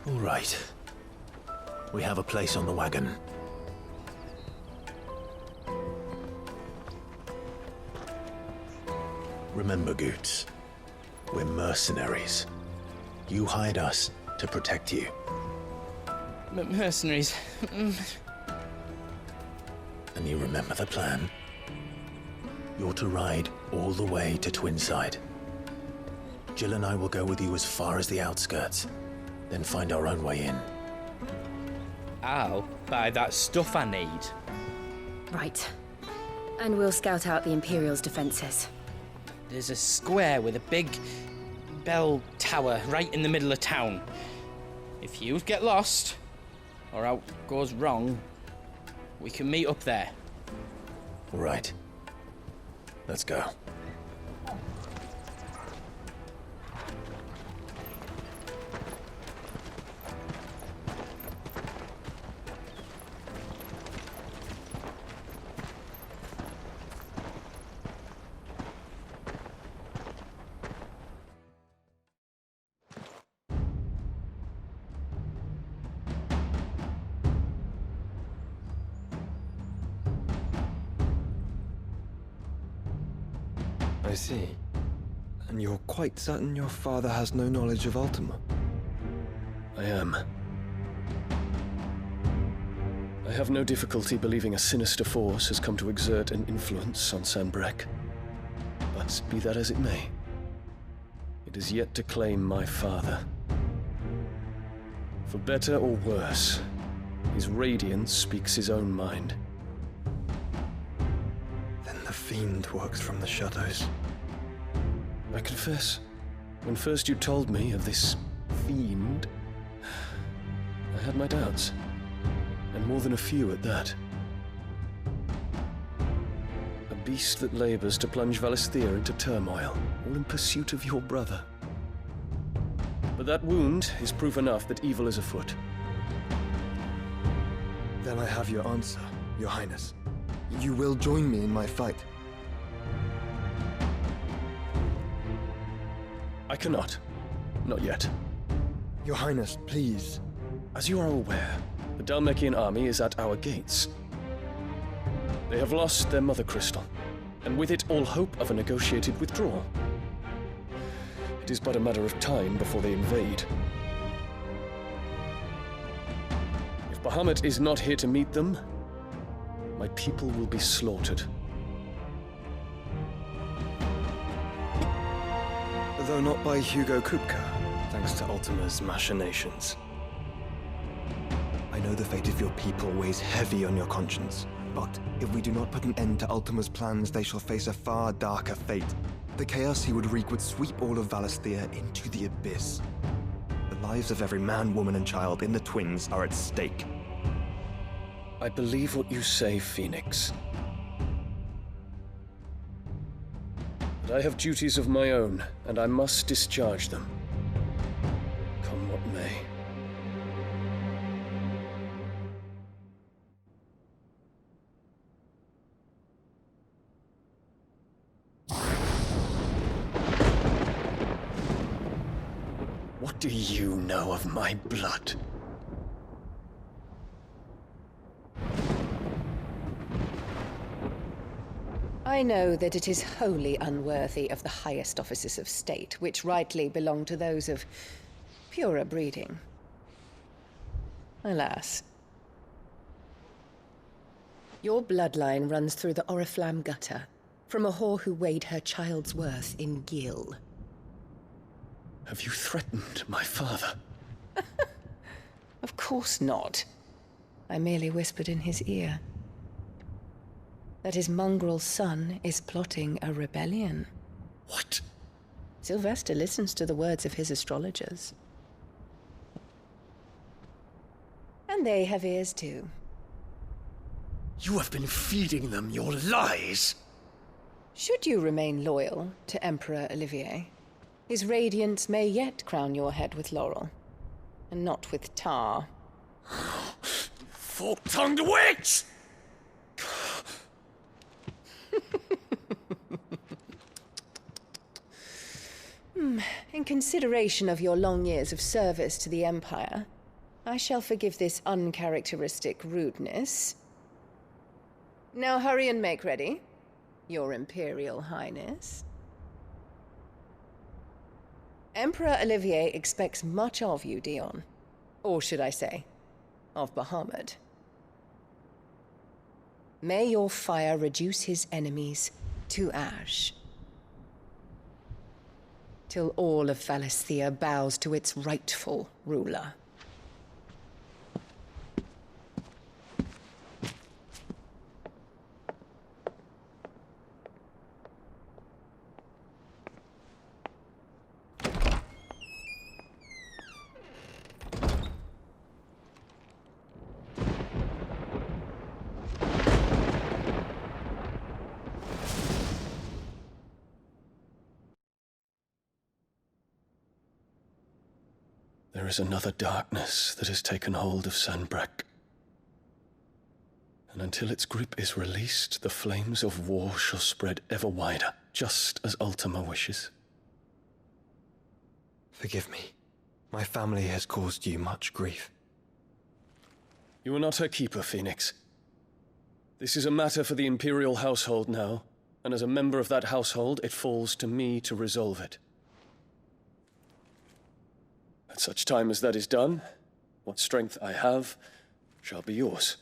All right. We have a place on the wagon. Remember, Goots, we're mercenaries. You hired us to protect you. Mercenaries. And you remember the plan? You're to ride all the way to Twinside. Jill and I will go with you as far as the outskirts, then find our own way in. I'll buy that stuff I need. Right. And we'll scout out the Imperial's defenses. There's a square with a big bell tower right in the middle of town. If you get lost, or out goes wrong, we can meet up there. All right. Let's go. I see. And you're quite certain your father has no knowledge of Ultima? I am. I have no difficulty believing a sinister force has come to exert an influence on Sanbreque. But be that as it may, it is yet to claim my father. For better or worse, his radiance speaks his own mind. Then the fiend works from the shadows. I confess, when first you told me of this fiend, I had my doubts, and more than a few at that. A beast that labors to plunge Valisthea into turmoil, all in pursuit of your brother. But that wound is proof enough that evil is afoot. Then I have your answer, Your Highness. You will join me in my fight. I cannot. Not yet. Your Highness, please. As you are aware, the Dhalmekian army is at our gates. They have lost their mother crystal, and with it all hope of a negotiated withdrawal. It is but a matter of time before they invade. If Bahamut is not here to meet them, my people will be slaughtered. Though not by Hugo Kupka, thanks to Ultima's machinations. I know the fate of your people weighs heavy on your conscience, but if we do not put an end to Ultima's plans, they shall face a far darker fate. The chaos he would wreak would sweep all of Valisthea into the abyss. The lives of every man, woman, and child in the Twins are at stake. I believe what you say, Phoenix. But I have duties of my own, and I must discharge them. Come what may. What do you know of my blood? I know that it is wholly unworthy of the highest offices of state, which rightly belong to those of purer breeding. Alas. Your bloodline runs through the Oriflamme gutter, from a whore who weighed her child's worth in gil. Have you threatened my father? Of course not. I merely whispered in his ear that his mongrel son is plotting a rebellion. What? Sylvester listens to the words of his astrologers. And they have ears too. You have been feeding them your lies! Should you remain loyal to Emperor Olivier, his radiance may yet crown your head with laurel, and not with tar. Fork-tongued witch! In consideration of your long years of service to the Empire, I shall forgive this uncharacteristic rudeness. Now hurry and make ready, Your Imperial Highness. Emperor Olivier expects much of you, Dion. Or should I say, of Bahamut. May your fire reduce his enemies to ash, till all of Valisthea bows to its rightful ruler. There is another darkness that has taken hold of Sanbreque. And until its grip is released, the flames of war shall spread ever wider, just as Ultima wishes. Forgive me. My family has caused you much grief. You are not her keeper, Phoenix. This is a matter for the Imperial household now, and as a member of that household, it falls to me to resolve it. At such time as that is done, what strength I have shall be yours.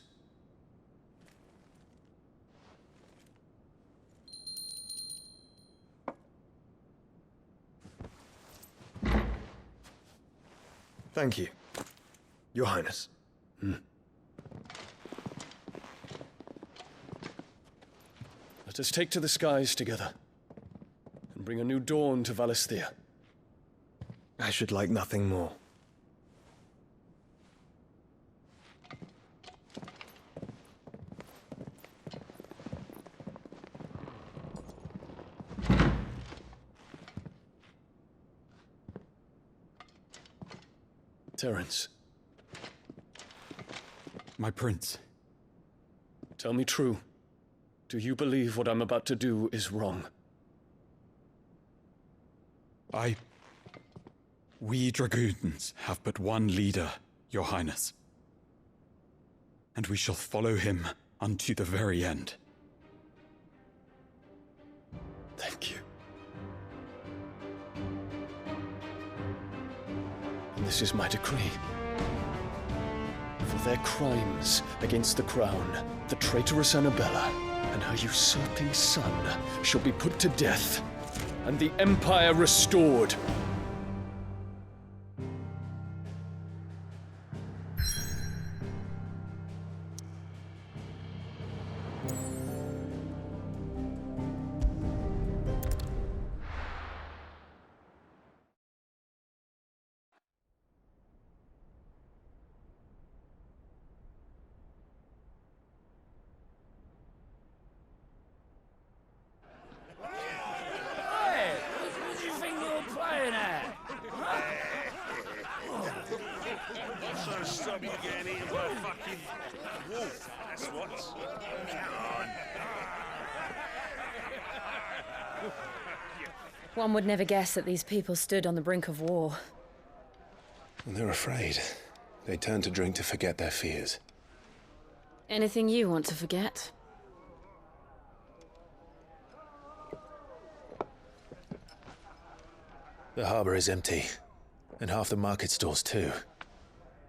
Thank you, Your Highness. Let us take to the skies together, and bring a new dawn to Valisthea. I should like nothing more. Terence. My prince. Tell me true. Do you believe what I'm about to do is wrong? We dragoons have but one leader, Your Highness. And we shall follow him unto the very end. Thank you. And this is my decree. For their crimes against the crown, the traitorous Annabella and her usurping son shall be put to death, and the Empire restored. Stop you getting eaten by a fucking wolf, that's what. Come on. One would never guess that these people stood on the brink of war. And they're afraid. They turn to drink to forget their fears. Anything you want to forget? The harbor is empty, and half the market stalls too.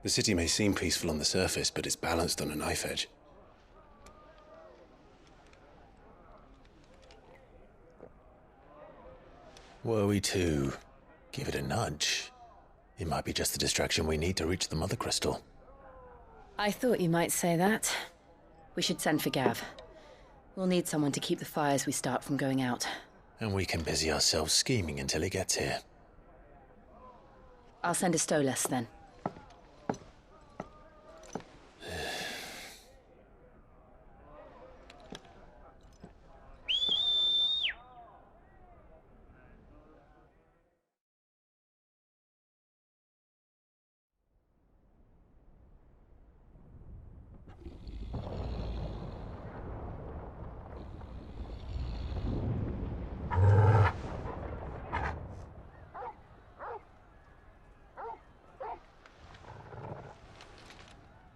The city may seem peaceful on the surface, but it's balanced on a knife edge. Were we to give it a nudge, it might be just the distraction we need to reach the Mother Crystal. I thought you might say that. We should send for Gav. We'll need someone to keep the fires we start from going out. And we can busy ourselves scheming until he gets here. I'll send a Stolas then.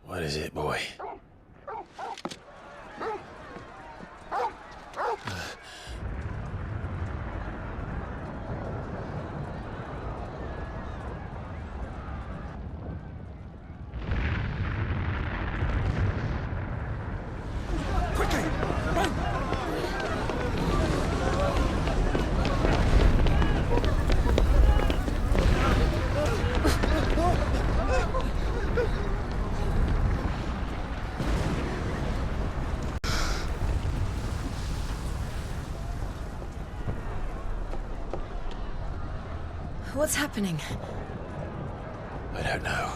What is it, boy? What's happening? I don't know.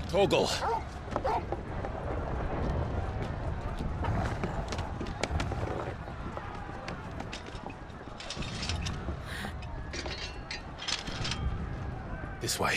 Torgal! This way.